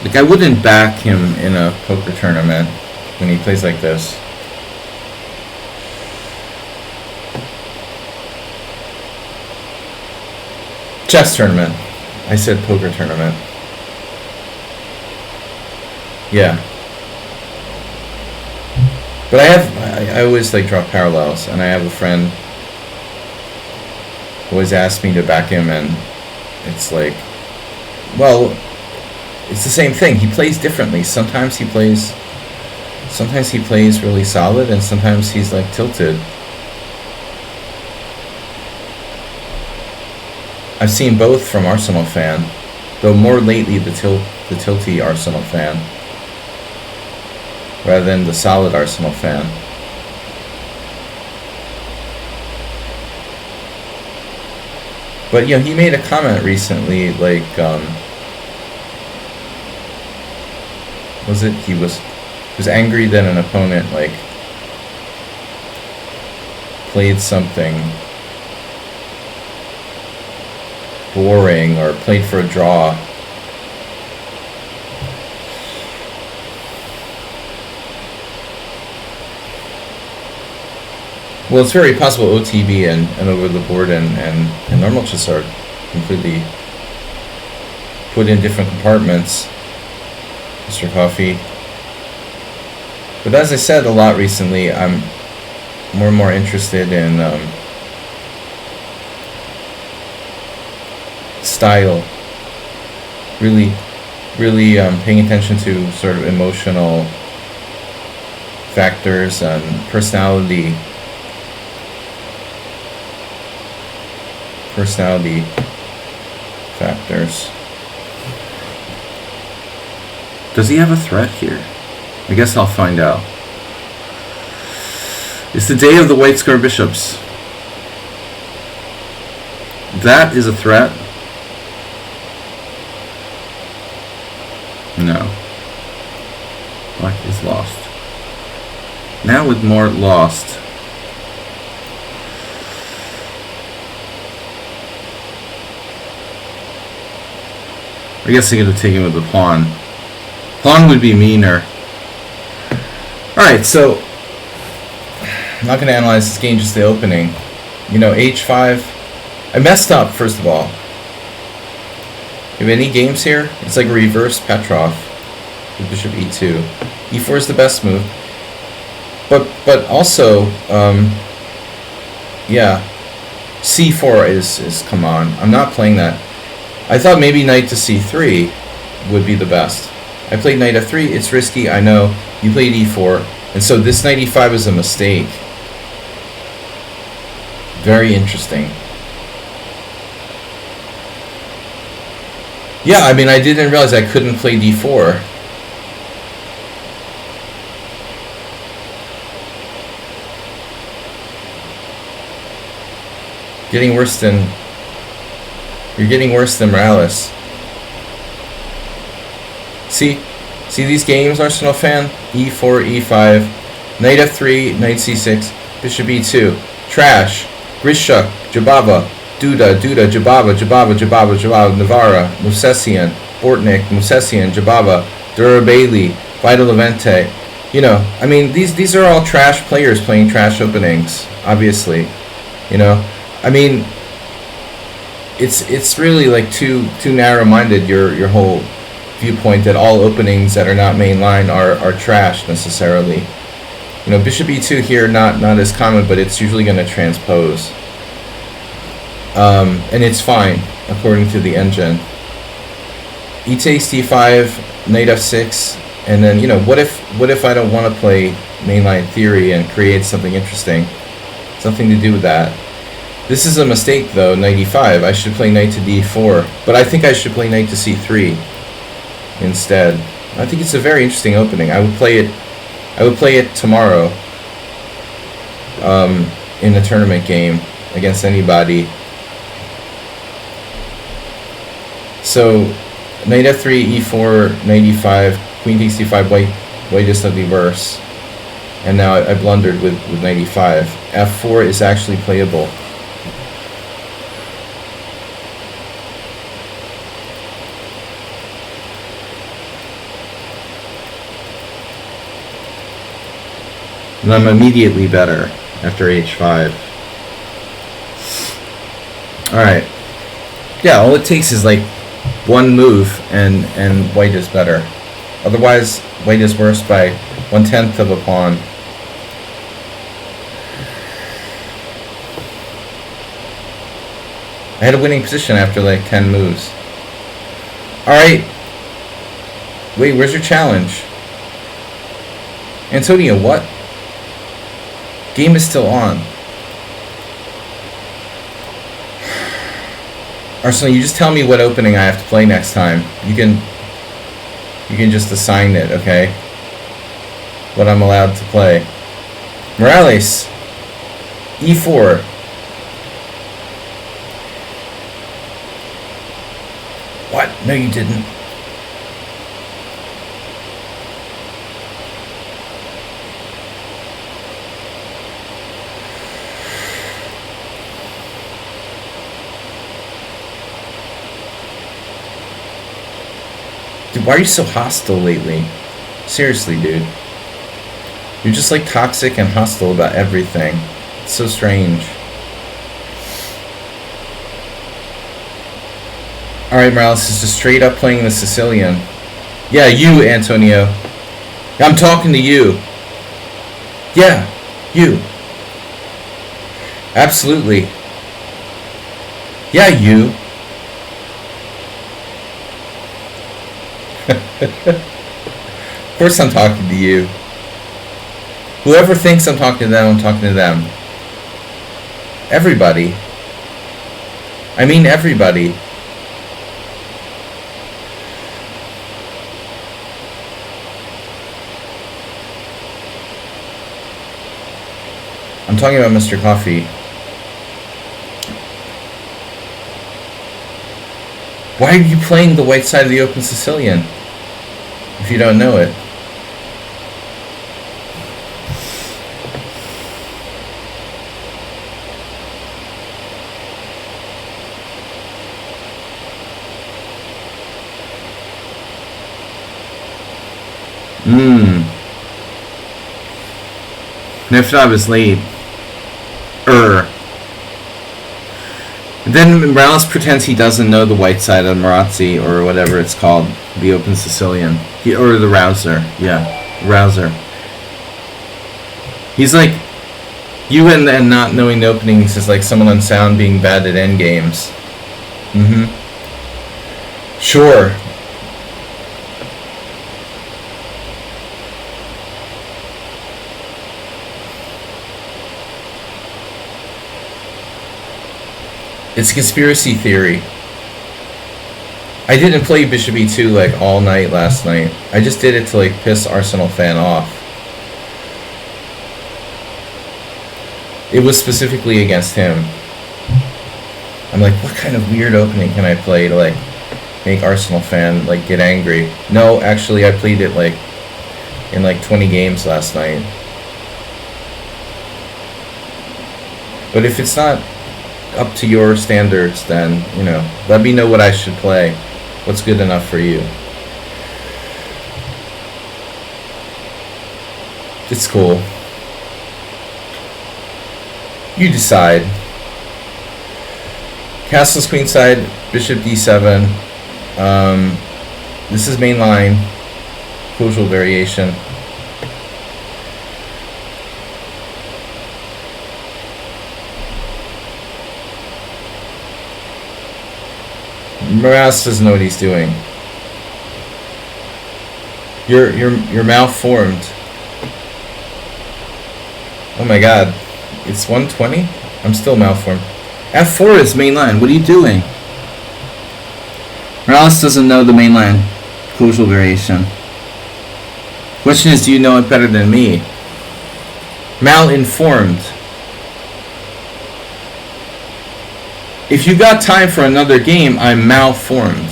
Like, I wouldn't back him in a poker tournament when he plays like this. Chess tournament. I said poker tournament. Yeah. But I always like draw parallels, and I have a friend who always asks me to back him, and it's like, well, it's the same thing. He plays differently. Sometimes he plays really solid, and sometimes he's like tilted. I've seen both from Arsenal fan, though more lately the tilty Arsenal fan, rather than the solid Arsenal fan. But you know, he made a comment recently, like, he was angry that an opponent like played something boring or played for a draw. Well, it's very possible OTB and over the board and normal chess are completely put in different compartments, Mr. Coffee. But as I said a lot recently, I'm more and more interested in style. Really paying attention to sort of emotional factors and personality factors. Does he have a threat here? I guess I'll find out. It's the day of the white square bishops. That is a threat. No. Black is lost. Now with more lost. I guess I could have taken with the pawn. Pawn would be meaner. Alright, so I'm not going to analyze this game, just the opening. You know, h5. I messed up, first of all. You have any games here? It's like a reverse Petrov. With bishop e2. e4 is the best move. But also, yeah, c4 is come on. I'm not playing that. I thought maybe knight to c3 would be the best. I played knight f3. It's risky, I know. You played e4. And so this knight e5 is a mistake. Very interesting. Yeah, I mean, I didn't realize I couldn't play d4. Getting worse than... You're getting worse than Morales. See these games, Arsenal fan? e4, e5, knight f3, knight c6, bishop e2. Trash. Grishuk, Jabava, Duda, Jabava, Navarra, Movsesian, Bortnik, Movsesian, Jabava, Durabali, Vital Levente. You know, I mean, these are all trash players playing trash openings, obviously. You know, I mean, it's really like too narrow-minded, your whole viewpoint that all openings that are not mainline are trash necessarily. You know, bishop e2 here, not as common, but it's usually going to transpose. And it's fine, according to the engine. E takes d5, knight f6, and then, you know, what if I don't want to play mainline theory and create something interesting? Something to do with that. This is a mistake, though, knight e5. I should play knight to d4, but I think I should play knight to c3 instead. I think it's a very interesting opening. I would play it tomorrow in a tournament game against anybody. So knight f3, e4, knight e5, queen takes d5, white is slightly worse. And now I blundered with knight e5. f4 is actually playable. And I'm immediately better after h5. Alright. Yeah, all it takes is like one move and white is better. Otherwise, white is worse by 1/10 of a pawn. I had a winning position after like 10 moves. Alright. Wait, where's your challenge? Antonio, what? Game is still on. Arsenal, you just tell me what opening I have to play next time. You can just assign it, okay? What I'm allowed to play. Morales. E4. What? No, you didn't. Dude, why are you so hostile lately? Seriously, dude. You're just like toxic and hostile about everything. It's so strange. Alright, Morales is just straight up playing the Sicilian. Yeah, you, Antonio. I'm talking to you. Yeah, you. Absolutely. Yeah, you. Of course I'm talking to you. Whoever thinks I'm talking to them, I'm talking to them. Everybody. I mean everybody. I'm talking about Mr. Coffee. Why are you playing the white side of the open Sicilian if you don't know it? Nifta was late. Then Morales pretends he doesn't know the white side of Marazzi, or whatever it's called, the open Sicilian. Or the Rouser. Yeah, Rouser. He's like, you and not knowing the openings is like someone on sound being bad at endgames. Sure. It's a conspiracy theory. I didn't play Bishop E2 like all night last night. I just did it to like piss Arsenal fan off. It was specifically against him. I'm like, what kind of weird opening can I play to like make Arsenal fan like get angry? No, actually I played it like in like 20 games last night. But if it's not up to your standards, then, you know, let me know what I should play. What's good enough for you? It's cool. You decide. Castle's queenside, bishop d7. This is main line. Casual variation. Morales doesn't know what he's doing. You're malformed. Oh my god. It's 120? I'm still malformed. F4 is main line. What are you doing? Morales doesn't know the main line. Casual variation. Question is, do you know it better than me? Malinformed. If you got time for another game, I'm malformed.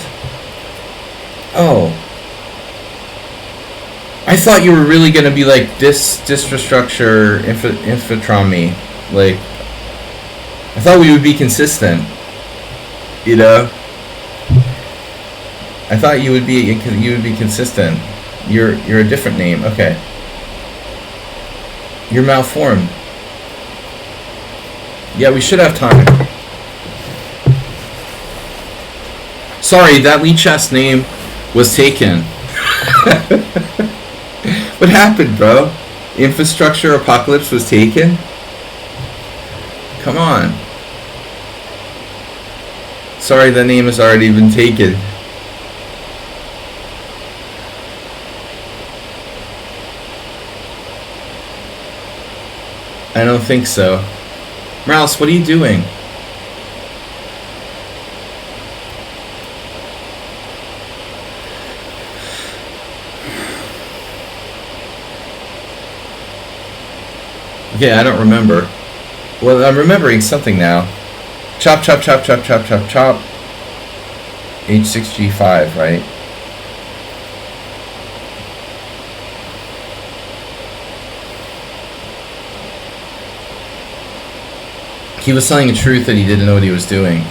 Oh. I thought you were really going to be like this infrastructure infantry. Like, I thought we would be consistent. You know? I thought you would be consistent. You're a different name. Okay. You're malformed. Yeah, we should have time. Sorry, that lichess name was taken. What happened, bro? Infrastructure Apocalypse was taken? Come on. Sorry, the name has already been taken. I don't think so. Morales, what are you doing? Yeah, I don't remember. Well, I'm remembering something now. Chop, chop, chop, chop, chop, chop, chop. H6, G5, right? He was telling the truth that he didn't know what he was doing.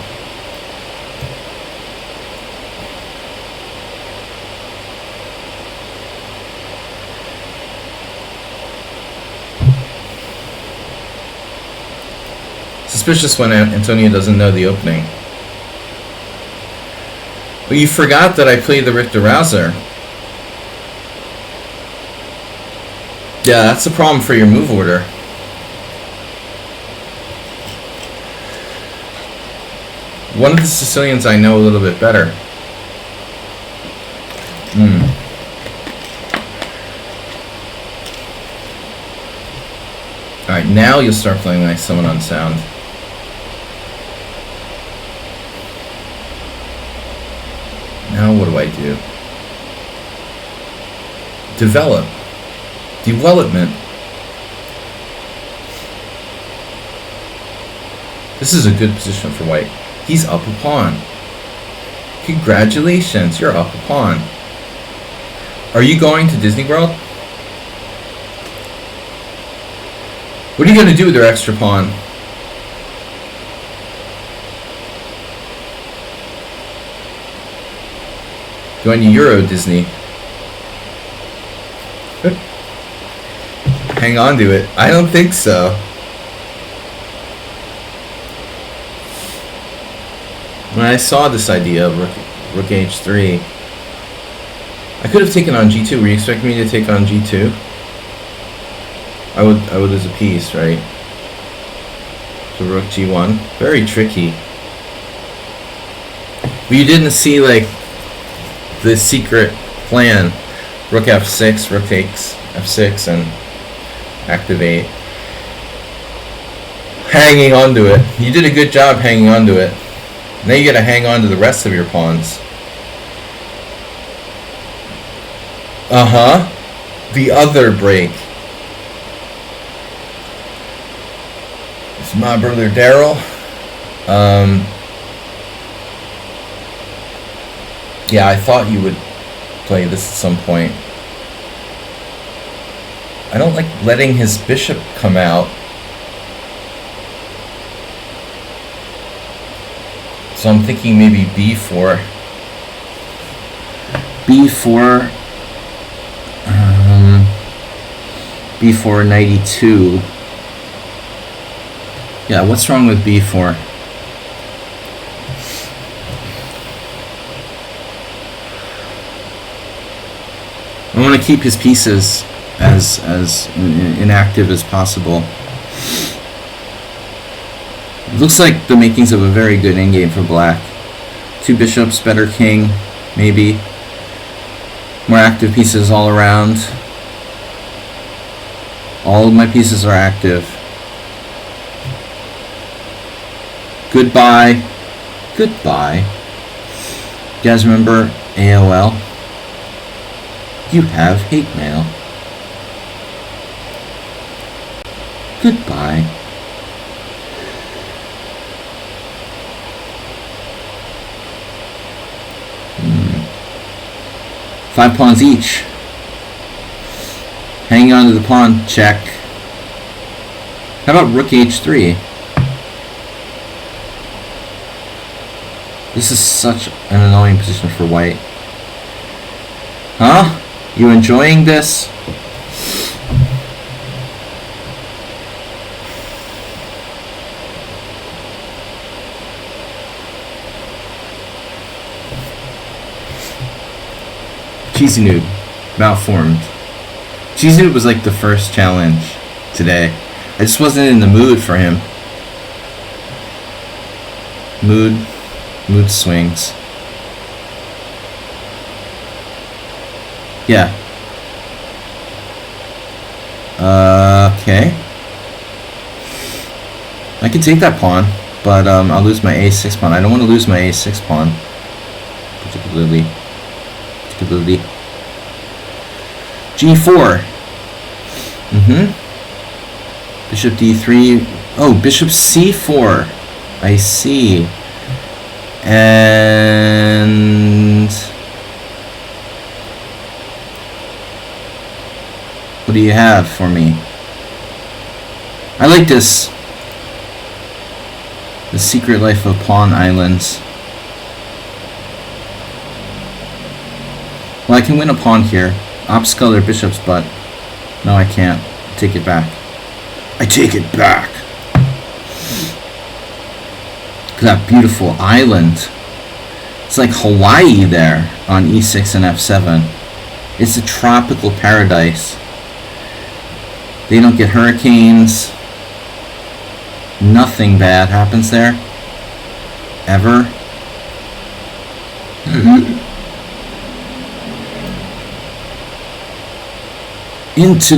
Suspicious when Antonio doesn't know the opening. Well, you forgot that I played the Richter Rouser. Yeah, that's the problem for your move order. One of the Sicilians I know a little bit better. Alright, now you'll start playing like someone on sound. Now what do I do? Develop. Development. This is a good position for white. He's up a pawn. Congratulations, you're up a pawn. Are you going to Disney World? What are you going to do with your extra pawn? Going to Euro Disney. Hang on to it. I don't think so. When I saw this idea of rook h3, I could have taken on g2. Were you expecting me to take on g2? I would lose a piece, right? So rook g1. Very tricky. But you didn't see like the secret plan. Rook f6, rook takes f6 and activate. Hanging on to it. You did a good job hanging on to it. Now you gotta hang on to the rest of your pawns. The other break. It's my brother Daryl. Yeah, I thought you would play this at some point. I don't like letting his bishop come out. So I'm thinking maybe b4. b4. b4 92. Yeah, what's wrong with b4? I want to keep his pieces as inactive as possible. It looks like the makings of a very good endgame for black. 2 bishops, better king, maybe. More active pieces all around. All of my pieces are active. Goodbye. Goodbye. You guys remember AOL? You have hate mail. Goodbye. Five pawns each. Hanging on to the pawn, check. How about rook h3? This is such an annoying position for white. Huh? You enjoying this? Cheesy Noob, malformed. Cheesy Noob was like the first challenge today. I just wasn't in the mood for him. Mood swings. Yeah. Okay. I can take that pawn, but I'll lose my a6 pawn. I don't want to lose my a6 pawn, particularly. G4. Bishop d3. Oh, bishop c4. I see. And what do you have for me? I like this. The Secret Life of Pawn Islands. Well, I can win a pawn here. Obscull their bishop's butt. No, I can't. Take it back. I take it back. Look at that beautiful island. It's like Hawaii there on e6 and f7. It's a tropical paradise. They don't get hurricanes. Nothing bad happens there. Ever. Into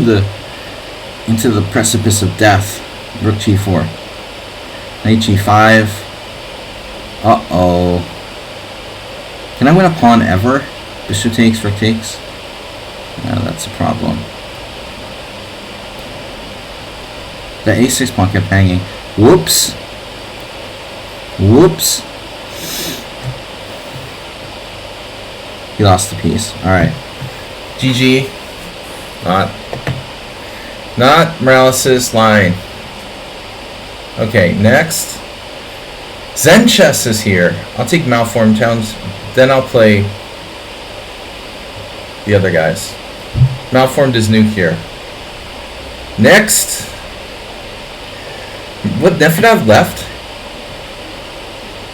the precipice of death. Rook g4. Knight g5. Uh-oh. Can I win a pawn ever? Bishop takes, rook takes? No, that's a problem. The a6 pawn kept hanging. Whoops. Whoops. He lost the piece. Alright. GG. Not Morales' line. Okay, next. Zen Chess is here. I'll take Malformed Towns. Then I'll play the other guys. Malformed is new here. Next. What, Nefedov left?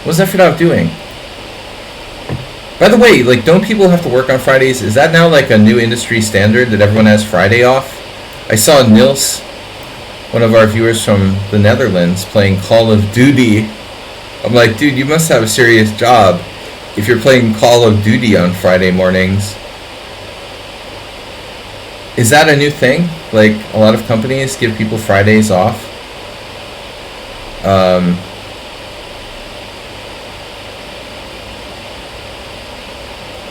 What's Nefedov doing? By the way, like, don't people have to work on Fridays? Is that now like a new industry standard that everyone has Friday off? I saw Nils, one of our viewers from the Netherlands, playing Call of Duty. I'm like, dude, you must have a serious job if you're playing Call of Duty on Friday mornings. Is that a new thing? Like, a lot of companies give people Fridays off?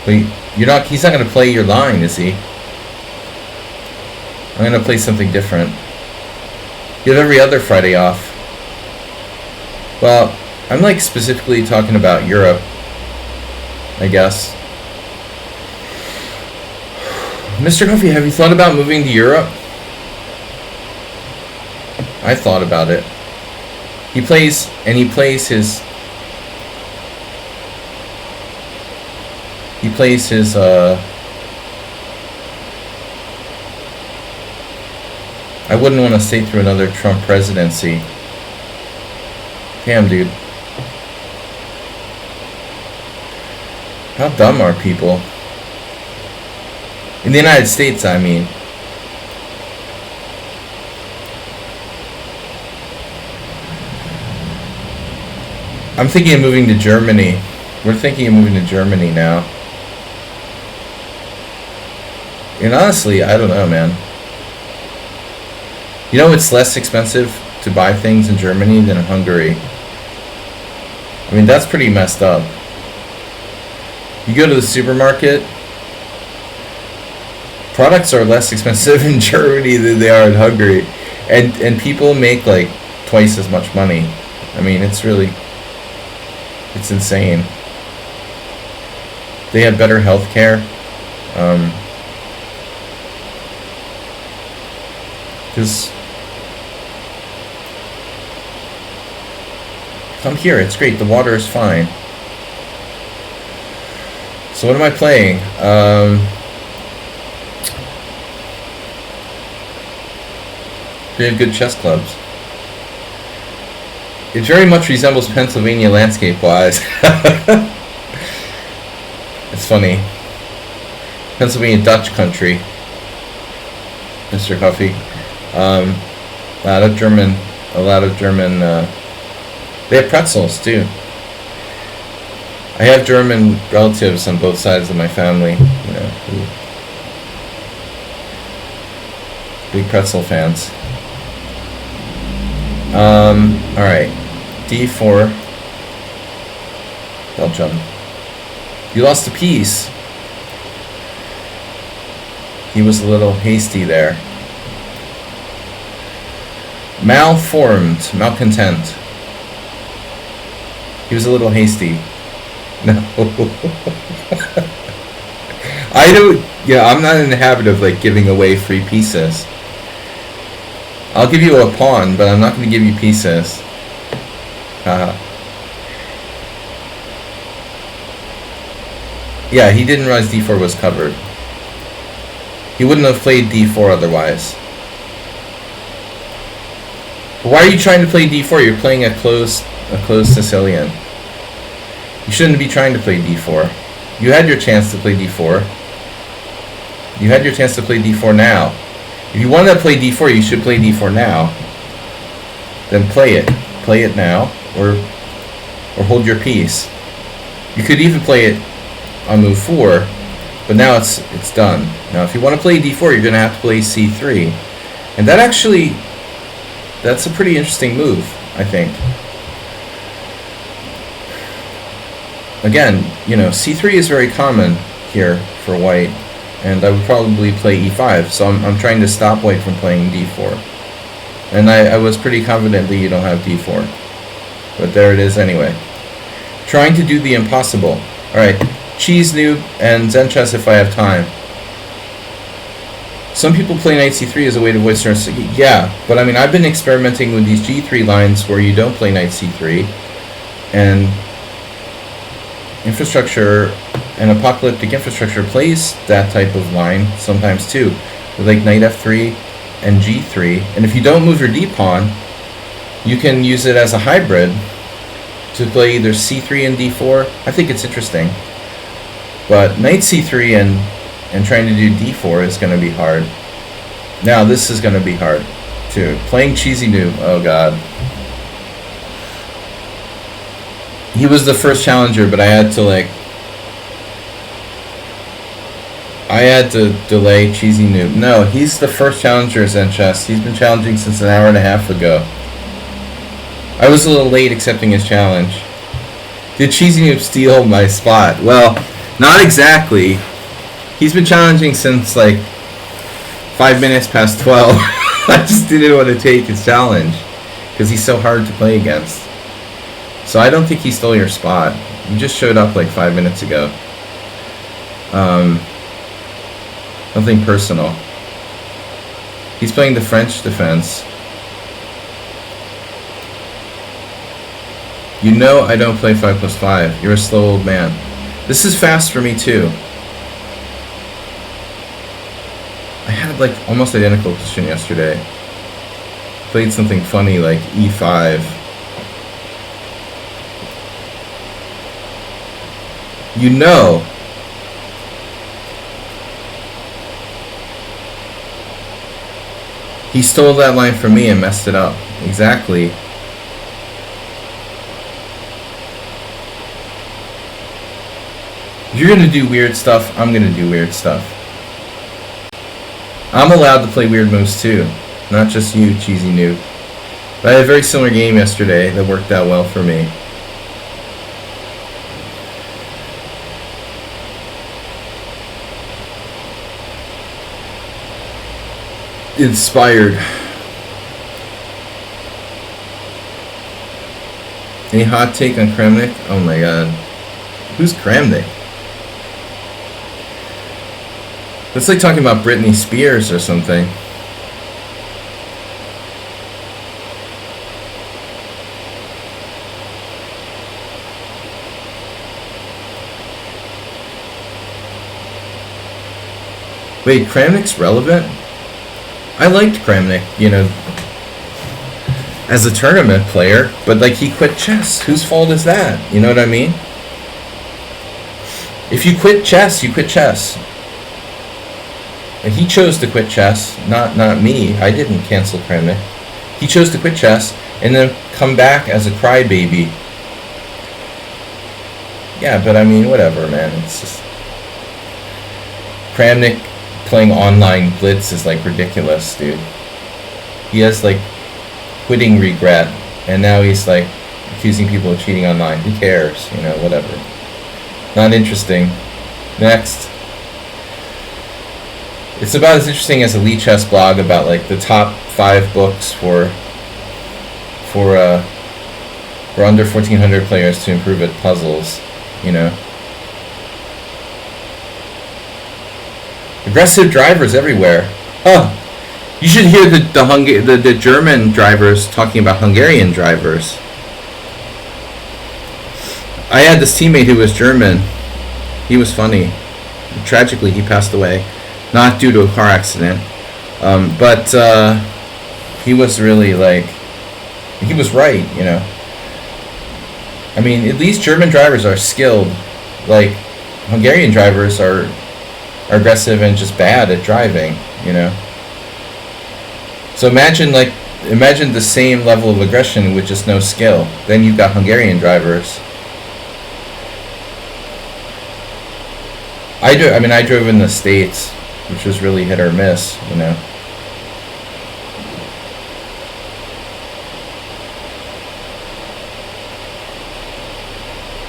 Wait, he's not going to play your line, is he? I'm going to play something different. You have every other Friday off. Well, I'm like specifically talking about Europe, I guess. Mr. Coffee, have you thought about moving to Europe? I thought about it. He plays his I wouldn't want to stay through another Trump presidency. Damn, dude. How dumb are people? In the United States, I mean. I'm thinking of moving to Germany. We're thinking of moving to Germany now. And honestly, I don't know, man. You know, it's less expensive to buy things in Germany than in Hungary. I mean, that's pretty messed up. You go to the supermarket, products are less expensive in Germany than they are in Hungary. And people make like twice as much money. I mean, it's insane. They have better health care. Because come here, it's great. The water is fine. So what am I playing? We have good chess clubs. It very much resembles Pennsylvania landscape-wise. It's funny. Pennsylvania Dutch country. Mr. Huffy. A lot of German. They have pretzels too. I have German relatives on both sides of my family. You know, big pretzel fans. All right. D4. Belgium. You lost a piece. He was a little hasty there. Malcontent. He was a little hasty. No. I don't. Yeah, I'm not in the habit of like giving away free pieces. I'll give you a pawn, but I'm not going to give you pieces. Yeah, he didn't realize D4 was covered. He wouldn't have played D4 otherwise. But why are you trying to play D4? You're playing a closed Sicilian. You shouldn't be trying to play D4. You had your chance to play D4. You had your chance to play D4 now. If you wanted to play D4, you should play D4 now. Then play it. Play it now, or hold your piece. You could even play it on move 4, but now it's done. Now, if you want to play D4, you're going to have to play C3, and that's a pretty interesting move, I think. Again, you know, C3 is very common here for white, and I would probably play E5, so I'm trying to stop white from playing D4. And I was pretty confident that you don't have D4. but there it is anyway. Trying to do the impossible. Alright, cheese noob and Zen chess if I have time. Some people play knight c3 as a way to avoid turns. Yeah, but I mean, I've been experimenting with these g3 lines where you don't play knight c3, and infrastructure and apocalyptic infrastructure plays that type of line sometimes too, with like knight f3 and g3. And if you don't move your d pawn, you can use it as a hybrid to play either c3 and d4. I think it's interesting, but knight c3 and trying to do d4 is going to be hard. Now this is going to be hard too. Playing cheesy noob. Oh god. He was the first challenger, but I had to delay cheesy noob. No, he's the first challenger, Zen chess. He's been challenging since an hour and a half ago. I was a little late accepting his challenge. Did cheesy noob steal my spot? Well, not exactly. He's been challenging since like 5 minutes past 12. I just didn't want to take his challenge because he's so hard to play against. So I don't think he stole your spot. You just showed up like 5 minutes ago. Nothing personal. He's playing the French defense. You know I don't play 5+5. You're a slow old man. This is fast for me too. I had like almost identical position yesterday. Played something funny like e5. You know. He stole that line from me and messed it up. Exactly. If you're gonna do weird stuff, I'm gonna do weird stuff. I'm allowed to play weird moves too, not just you, cheesy noob. But I had a very similar game yesterday that worked out well for me. Inspired. Any hot take on Kramnik? Oh my god. Who's Kramnik? That's like talking about Britney Spears or something. Wait, Kramnik's relevant? I liked Kramnik, you know, as a tournament player, but like he quit chess. Whose fault is that? You know what I mean? If you quit chess, you quit chess. And he chose to quit chess, not me. I didn't cancel Kraken. He chose to quit chess and then come back as a crybaby. Yeah, but I mean, whatever, man. It's just Kramnik playing online Blitz is like ridiculous, dude. He has like quitting regret, and now he's like accusing people of cheating online. Who cares? You know, whatever. Not interesting. Next. It's about as interesting as a lichess blog about like the top 5 books for under 1400 players to improve at puzzles, you know. Aggressive drivers everywhere. Oh, you should hear the German drivers talking about Hungarian drivers. I had this teammate who was German. He was funny. Tragically, he passed away. Not due to a car accident, but he was really like, he was right, you know. I mean, at least German drivers are skilled. Like, Hungarian drivers are aggressive and just bad at driving, you know. So imagine the same level of aggression with just no skill. Then you've got Hungarian drivers. I drove in the States, which was really hit or miss, you know.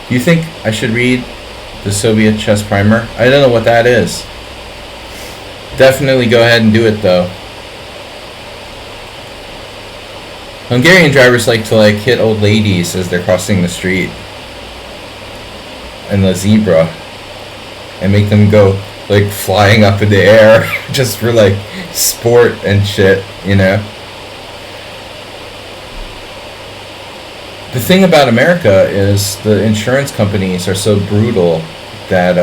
Do you think I should read the Soviet Chess Primer? I don't know what that is. Definitely go ahead and do it, though. Hungarian drivers like to like hit old ladies as they're crossing the street and the zebra and make them go like flying up in the air just for like sport and shit, you know. The thing about America is the insurance companies are so brutal that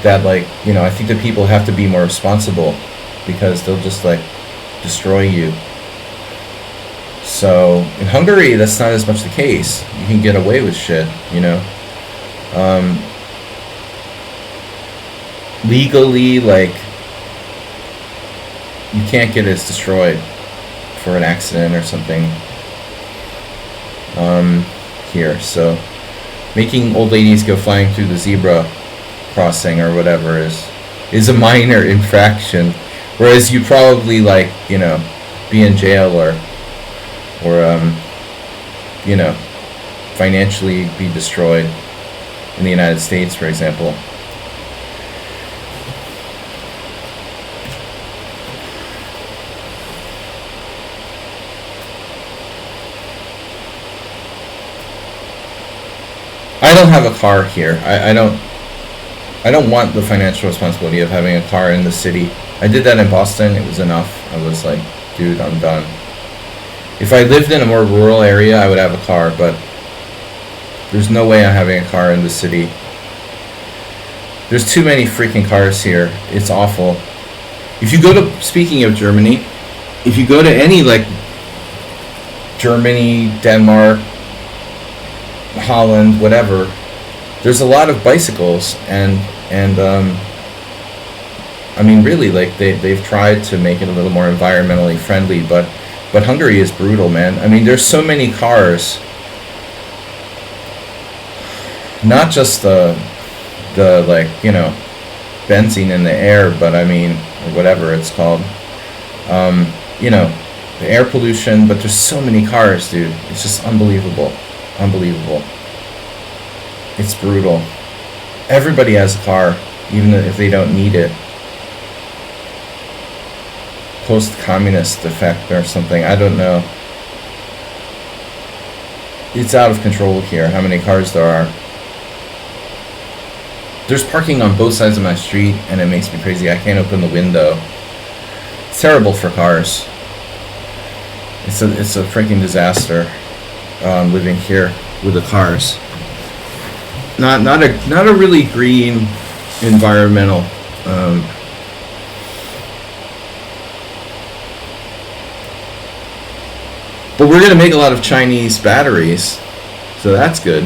that like, you know, I think that people have to be more responsible because they'll just like destroy you. So in Hungary that's not as much the case. You can get away with shit, you know. Legally, like, you can't get as destroyed for an accident or something here. So making old ladies go flying through the zebra crossing or whatever is a minor infraction, whereas you probably, like, you know, be in jail or you know, financially be destroyed in the United States, for example. I don't have a car here. I don't want the financial responsibility of having a car in the city. I did that in Boston. It was enough. I was like, dude, I'm done. If I lived in a more rural area, I would have a car, but there's no way I'm having a car in the city. There's too many freaking cars here. It's awful. If you go to, speaking of Germany, if you go to any, like, Germany, Denmark, Holland, whatever, there's a lot of bicycles, and I mean, really, like, they've tried to make it a little more environmentally friendly, but Hungary is brutal, man. I mean, there's so many cars, not just the like, you know, benzene in the air, but I mean, or whatever it's called, you know, the air pollution, but there's so many cars, dude. It's just unbelievable. Unbelievable. It's brutal. Everybody has a car, even if they don't need it. Post-communist effect or something, I don't know. It's out of control here, how many cars there are. There's parking on both sides of my street, and it makes me crazy. I can't open the window. It's terrible for cars. It's a freaking disaster, living here with the cars. Not a really green environmental. But we're gonna make a lot of Chinese batteries, so that's good.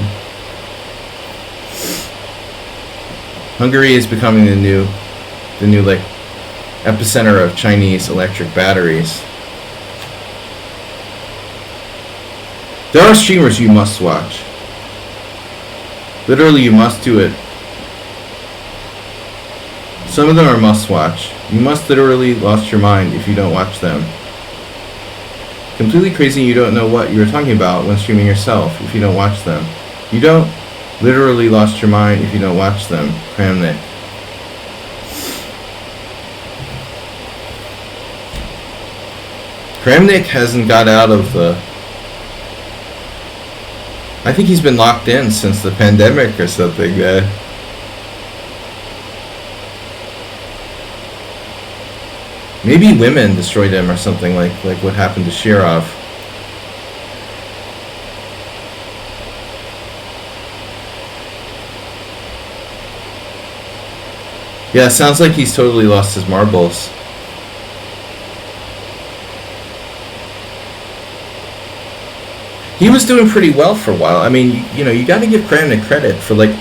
Hungary is becoming the new like epicenter of Chinese electric batteries. There are streamers you must watch. Literally, you must do it. Some of them are must watch. You must literally lost your mind if you don't watch them. Completely crazy, you don't know what you're talking about when streaming yourself if you don't watch them. You don't literally lost your mind if you don't watch them. Kramnik. Kramnik hasn't got out of the... I think he's been locked in since the pandemic or something, man. Maybe women destroyed him or something, like what happened to Shirov. Yeah, sounds like he's totally lost his marbles. He was doing pretty well for a while. I mean, you know, you got to give Kraken credit for, like,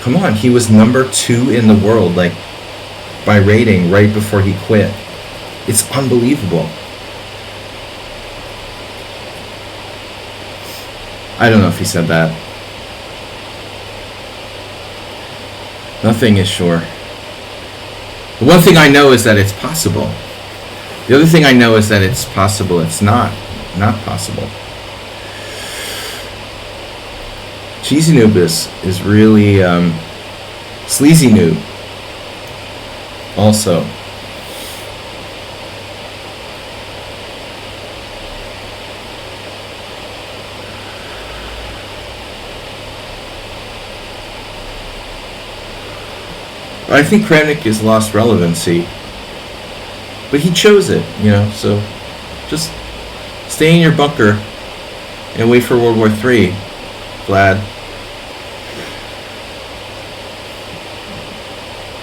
come on, he was number 2 in the world, like, by rating right before he quit. It's unbelievable. I don't know if he said that. Nothing is sure. The one thing I know is that it's possible. The other thing I know is that it's possible. It's not possible. Cheesy Noob is really Sleazy Noob also. I think Kramnik has lost relevancy. But he chose it, you know, so just stay in your bunker and wait for World War III, Vlad.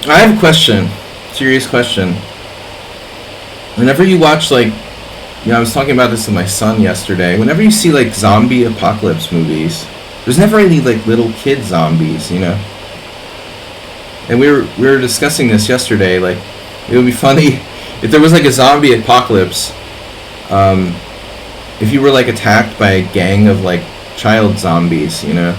I have a question, serious question. Whenever you watch, like, you know, I was talking about this with my son yesterday. Whenever you see, like, zombie apocalypse movies, there's never any, like, little kid zombies, you know? And we were discussing this yesterday, like, it would be funny if there was, like, a zombie apocalypse, if you were, like, attacked by a gang of, like, child zombies, you know?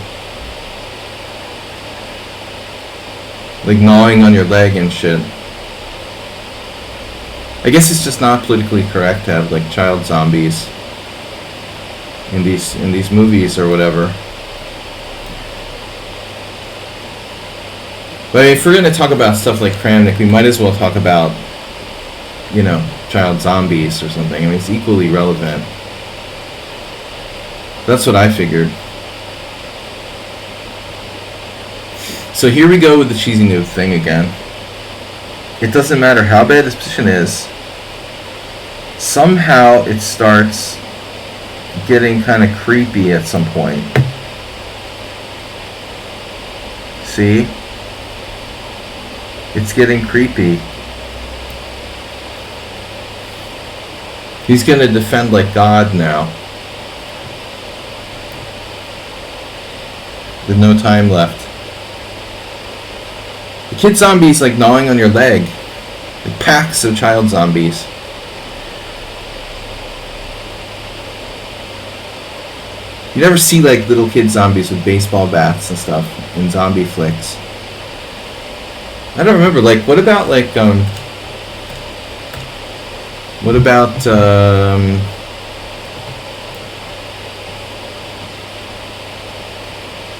Like, gnawing on your leg and shit. I guess it's just not politically correct to have, like, child zombies in these movies or whatever. But I mean, if we're gonna talk about stuff like Kramnik, we might as well talk about, you know, child zombies or something. I mean, it's equally relevant. That's what I figured. So here we go with the cheesy noob thing again. It doesn't matter how bad this position is. Somehow it starts getting kind of creepy at some point. See? It's getting creepy. He's going to defend like God now. With no time left. The kid zombies like gnawing on your leg. Like packs of child zombies. You never see like little kid zombies with baseball bats and stuff in zombie flicks. I don't remember, like, what about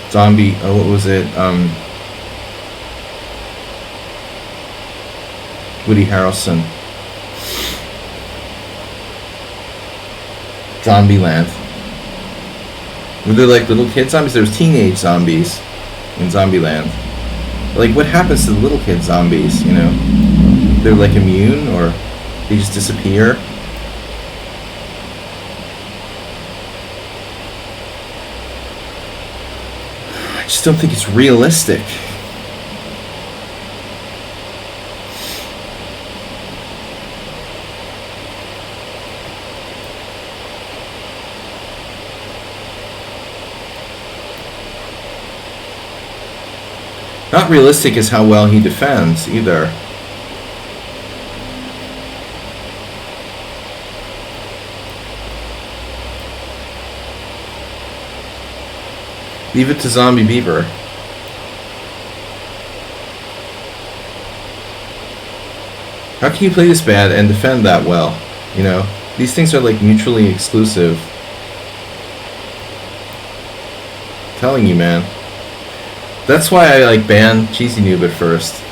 zombie, oh, what was it, Woody Harrelson, Zombieland. Were there like little kid zombies? There was teenage zombies in Zombieland. Like, what happens to the little kid zombies, you know? They're like immune, or they just disappear? I just don't think it's realistic. Not realistic is how well he defends, either. Leave it to Zombie Beaver. How can you play this bad and defend that well? You know, these things are like mutually exclusive. I'm telling you, man. That's why I like banned Cheesy Noob at first.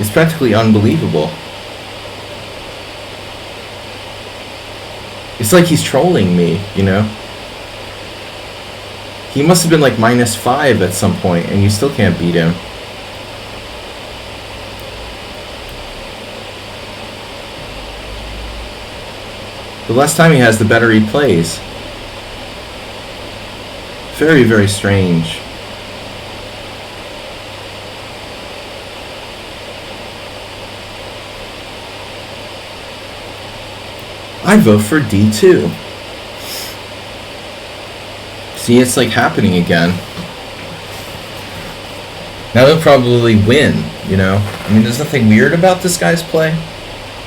It's practically unbelievable. It's like he's trolling me, you know? He must have been like -5 at some point, and you still can't beat him. The less time he has, the better he plays. Very, very strange. I vote for D2. See, it's like happening again. Now they'll probably win, you know? I mean, there's nothing weird about this guy's play.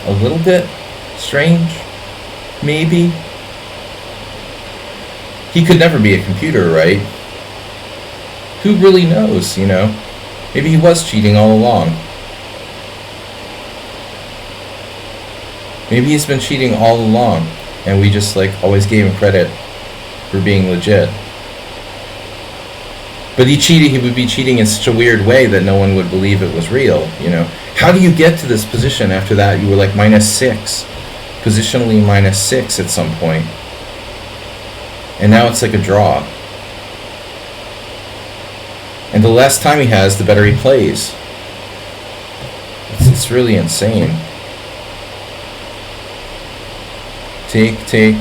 A little bit strange, maybe. He could never be a computer, right? Who really knows, you know? Maybe he was cheating all along. Maybe he's been cheating all along, and we just like always gave him credit for being legit. But he would be cheating in such a weird way that no one would believe it was real, you know? How do you get to this position after that? You were like -6, positionally -6 at some point. And now it's like a draw. And the less time he has, the better he plays. It's really insane. Take.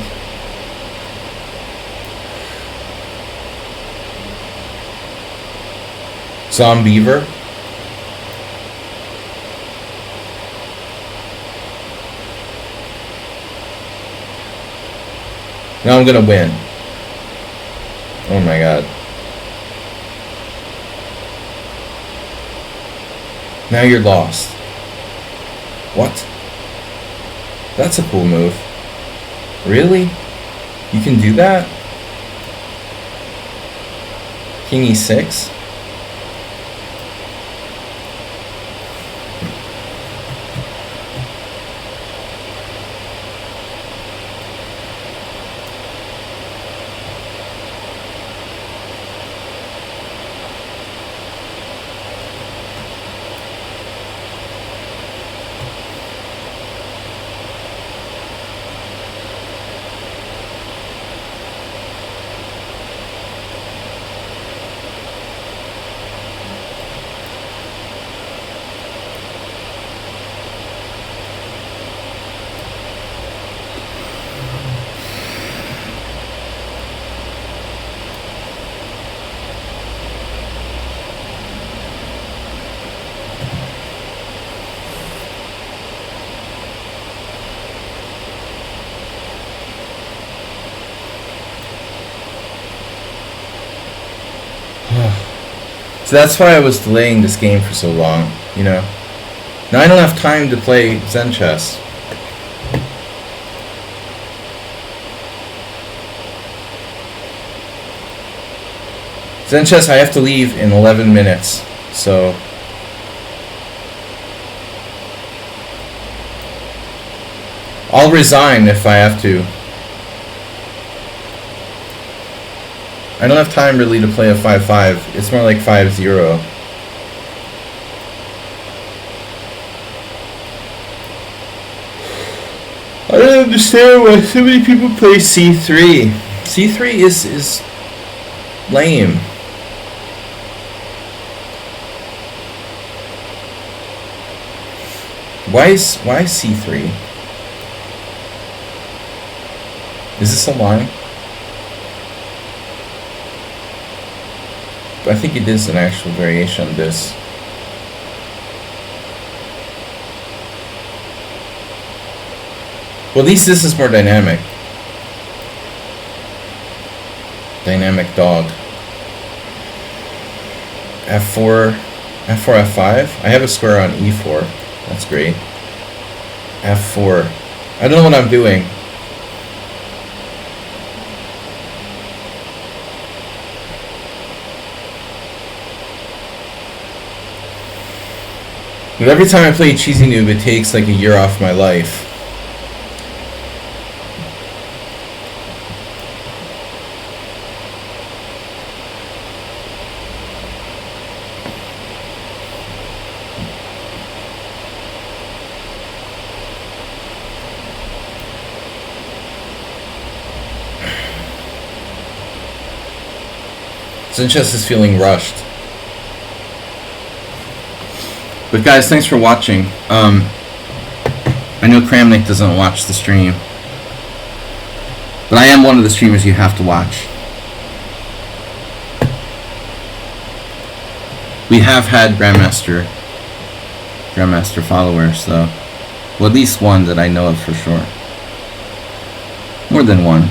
Zombiever. Now I'm gonna win. Oh my god. Now you're lost. What? That's a cool move. Really? You can do that? King e6? So that's why I was delaying this game for so long, you know. Now I don't have time to play Zen chess. Zen chess I have to leave in 11 minutes, so... I'll resign if I have to. I don't have time really to play a 5-5. It's more like 5-0. I don't understand why so many people play c3. c3 is lame. Why c3? Is this a line? I think it is an actual variation of this. Well, at least this is more dynamic. Dynamic dog. F4, F5. I have a square on E4. That's great. F4. I don't know what I'm doing. But every time I play Cheesy Noob, it takes like a year off my life. Zinchess is feeling rushed. But guys, thanks for watching. I know Kramnik doesn't watch the stream, but I am one of the streamers you have to watch. We have had Grandmaster followers, though. Well, at least one that I know of for sure. More than one.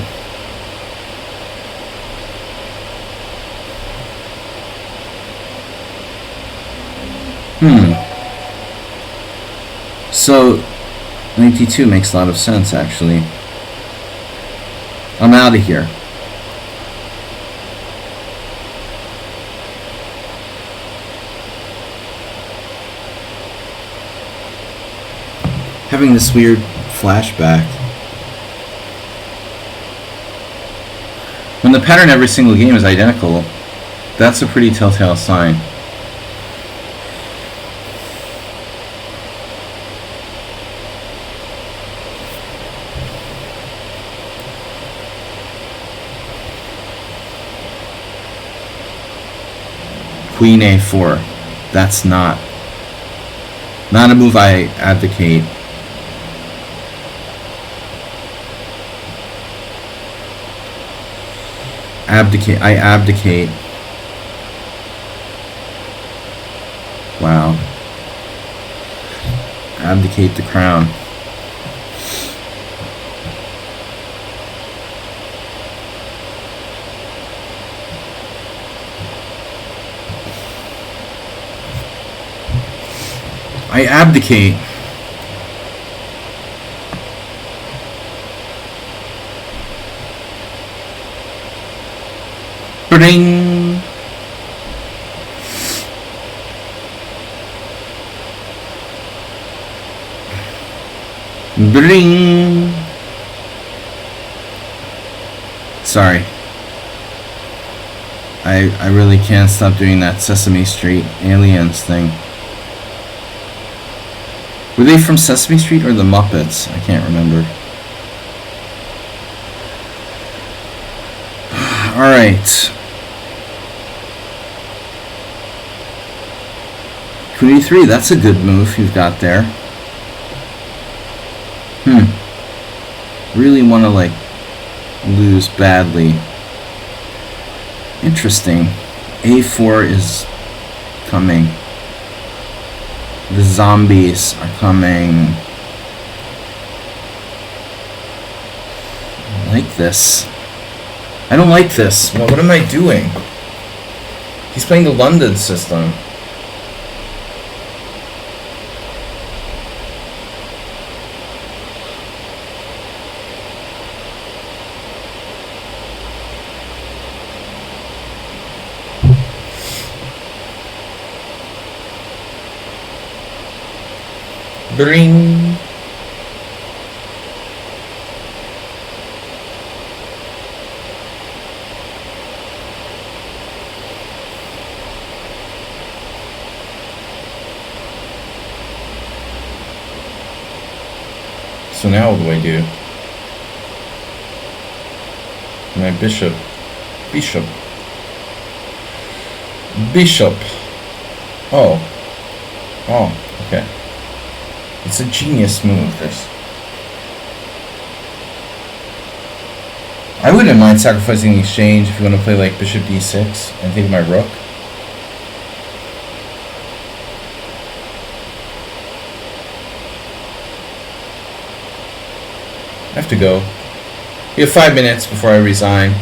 So, 92 makes a lot of sense, actually. I'm out of here. Having this weird flashback. When the pattern every single game is identical, that's a pretty telltale sign. Queen A4. That's not. Not a move I advocate. Abdicate. I abdicate. Wow. Abdicate the crown. I abdicate. Bring. Bring. Sorry. I really can't stop doing that Sesame Street aliens thing. Were they from Sesame Street or the Muppets? I can't remember. Alright. Queen e3, that's a good move you've got there. Really want to, like, lose badly. Interesting. A4 is coming. The zombies are coming. I like this. I don't like this. Well, what am I doing? He's playing the London system. Bring. So now what do I do? My bishop. Bishop. Bishop. Oh. Oh, okay. It's a genius move, this. I wouldn't mind sacrificing the exchange if you want to play like bishop d6 and take my rook. I have to go. You have 5 minutes before I resign.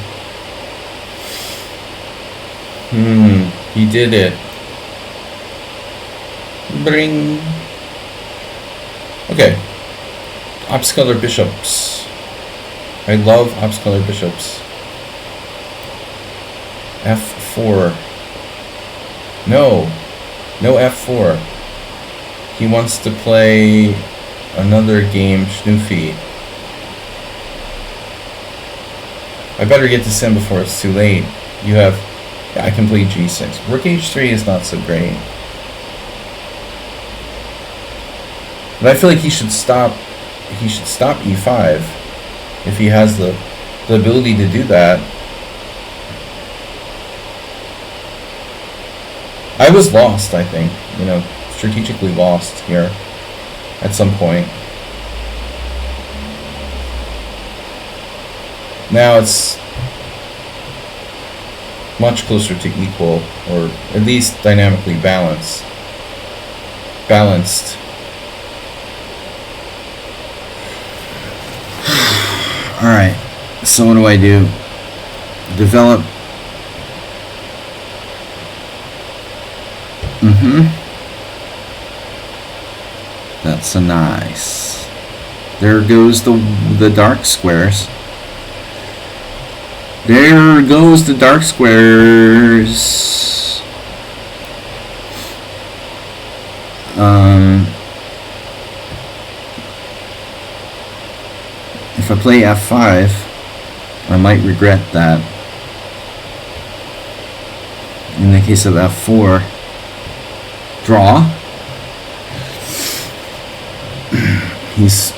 He did it. Bring. Okay. Ops-color bishops. I love ops-color bishops. F4. No. No F4. He wants to play another game, Schnoofy. I better get this in before it's too late. You have... Yeah, I can play G6. Rook H3 is not so great. But I feel like he should stop E5 if he has the ability to do that. I was lost, I think. You know, strategically lost here at some point. Now it's much closer to equal, or at least dynamically balanced. Alright, so what do I do? Develop. That's a nice. There goes the dark squares. There goes the dark squares. If I play F5, I might regret that. In the case of F4, draw. He's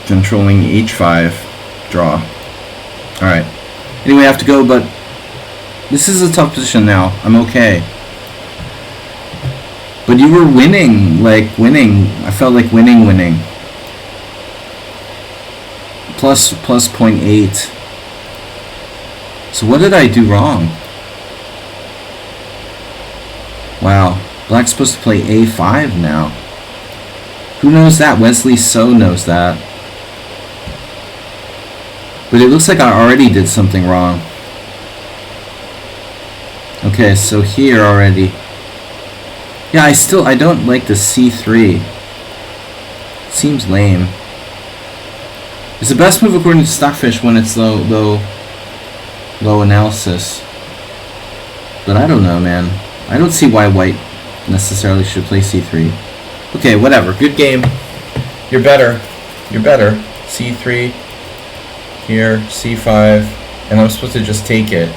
controlling H5, draw. Alright. Anyway, I have to go, but this is a tough position now. I'm okay. But you were winning, like winning. I felt like winning. Plus 0.8. So what did I do wrong? Wow. Black's supposed to play A5 now. Who knows that? Wesley So knows that. But it looks like I already did something wrong. Okay, so here already. Yeah, I don't like the C3. It seems lame. It's the best move according to Stockfish when it's low analysis. But I don't know, man. I don't see why white necessarily should play C3. Okay, whatever. Good game. You're better. C3. Here, C5. And I'm supposed to just take it.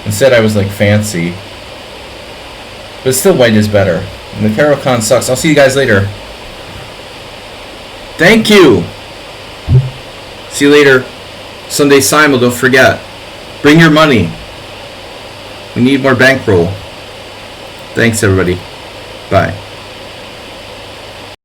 Instead, I was like fancy. But still, white is better. And the Kraken sucks. I'll see you guys later. Thank you! See you later. Sunday Simul, don't forget. Bring your money. We need more bankroll. Thanks, everybody. Bye.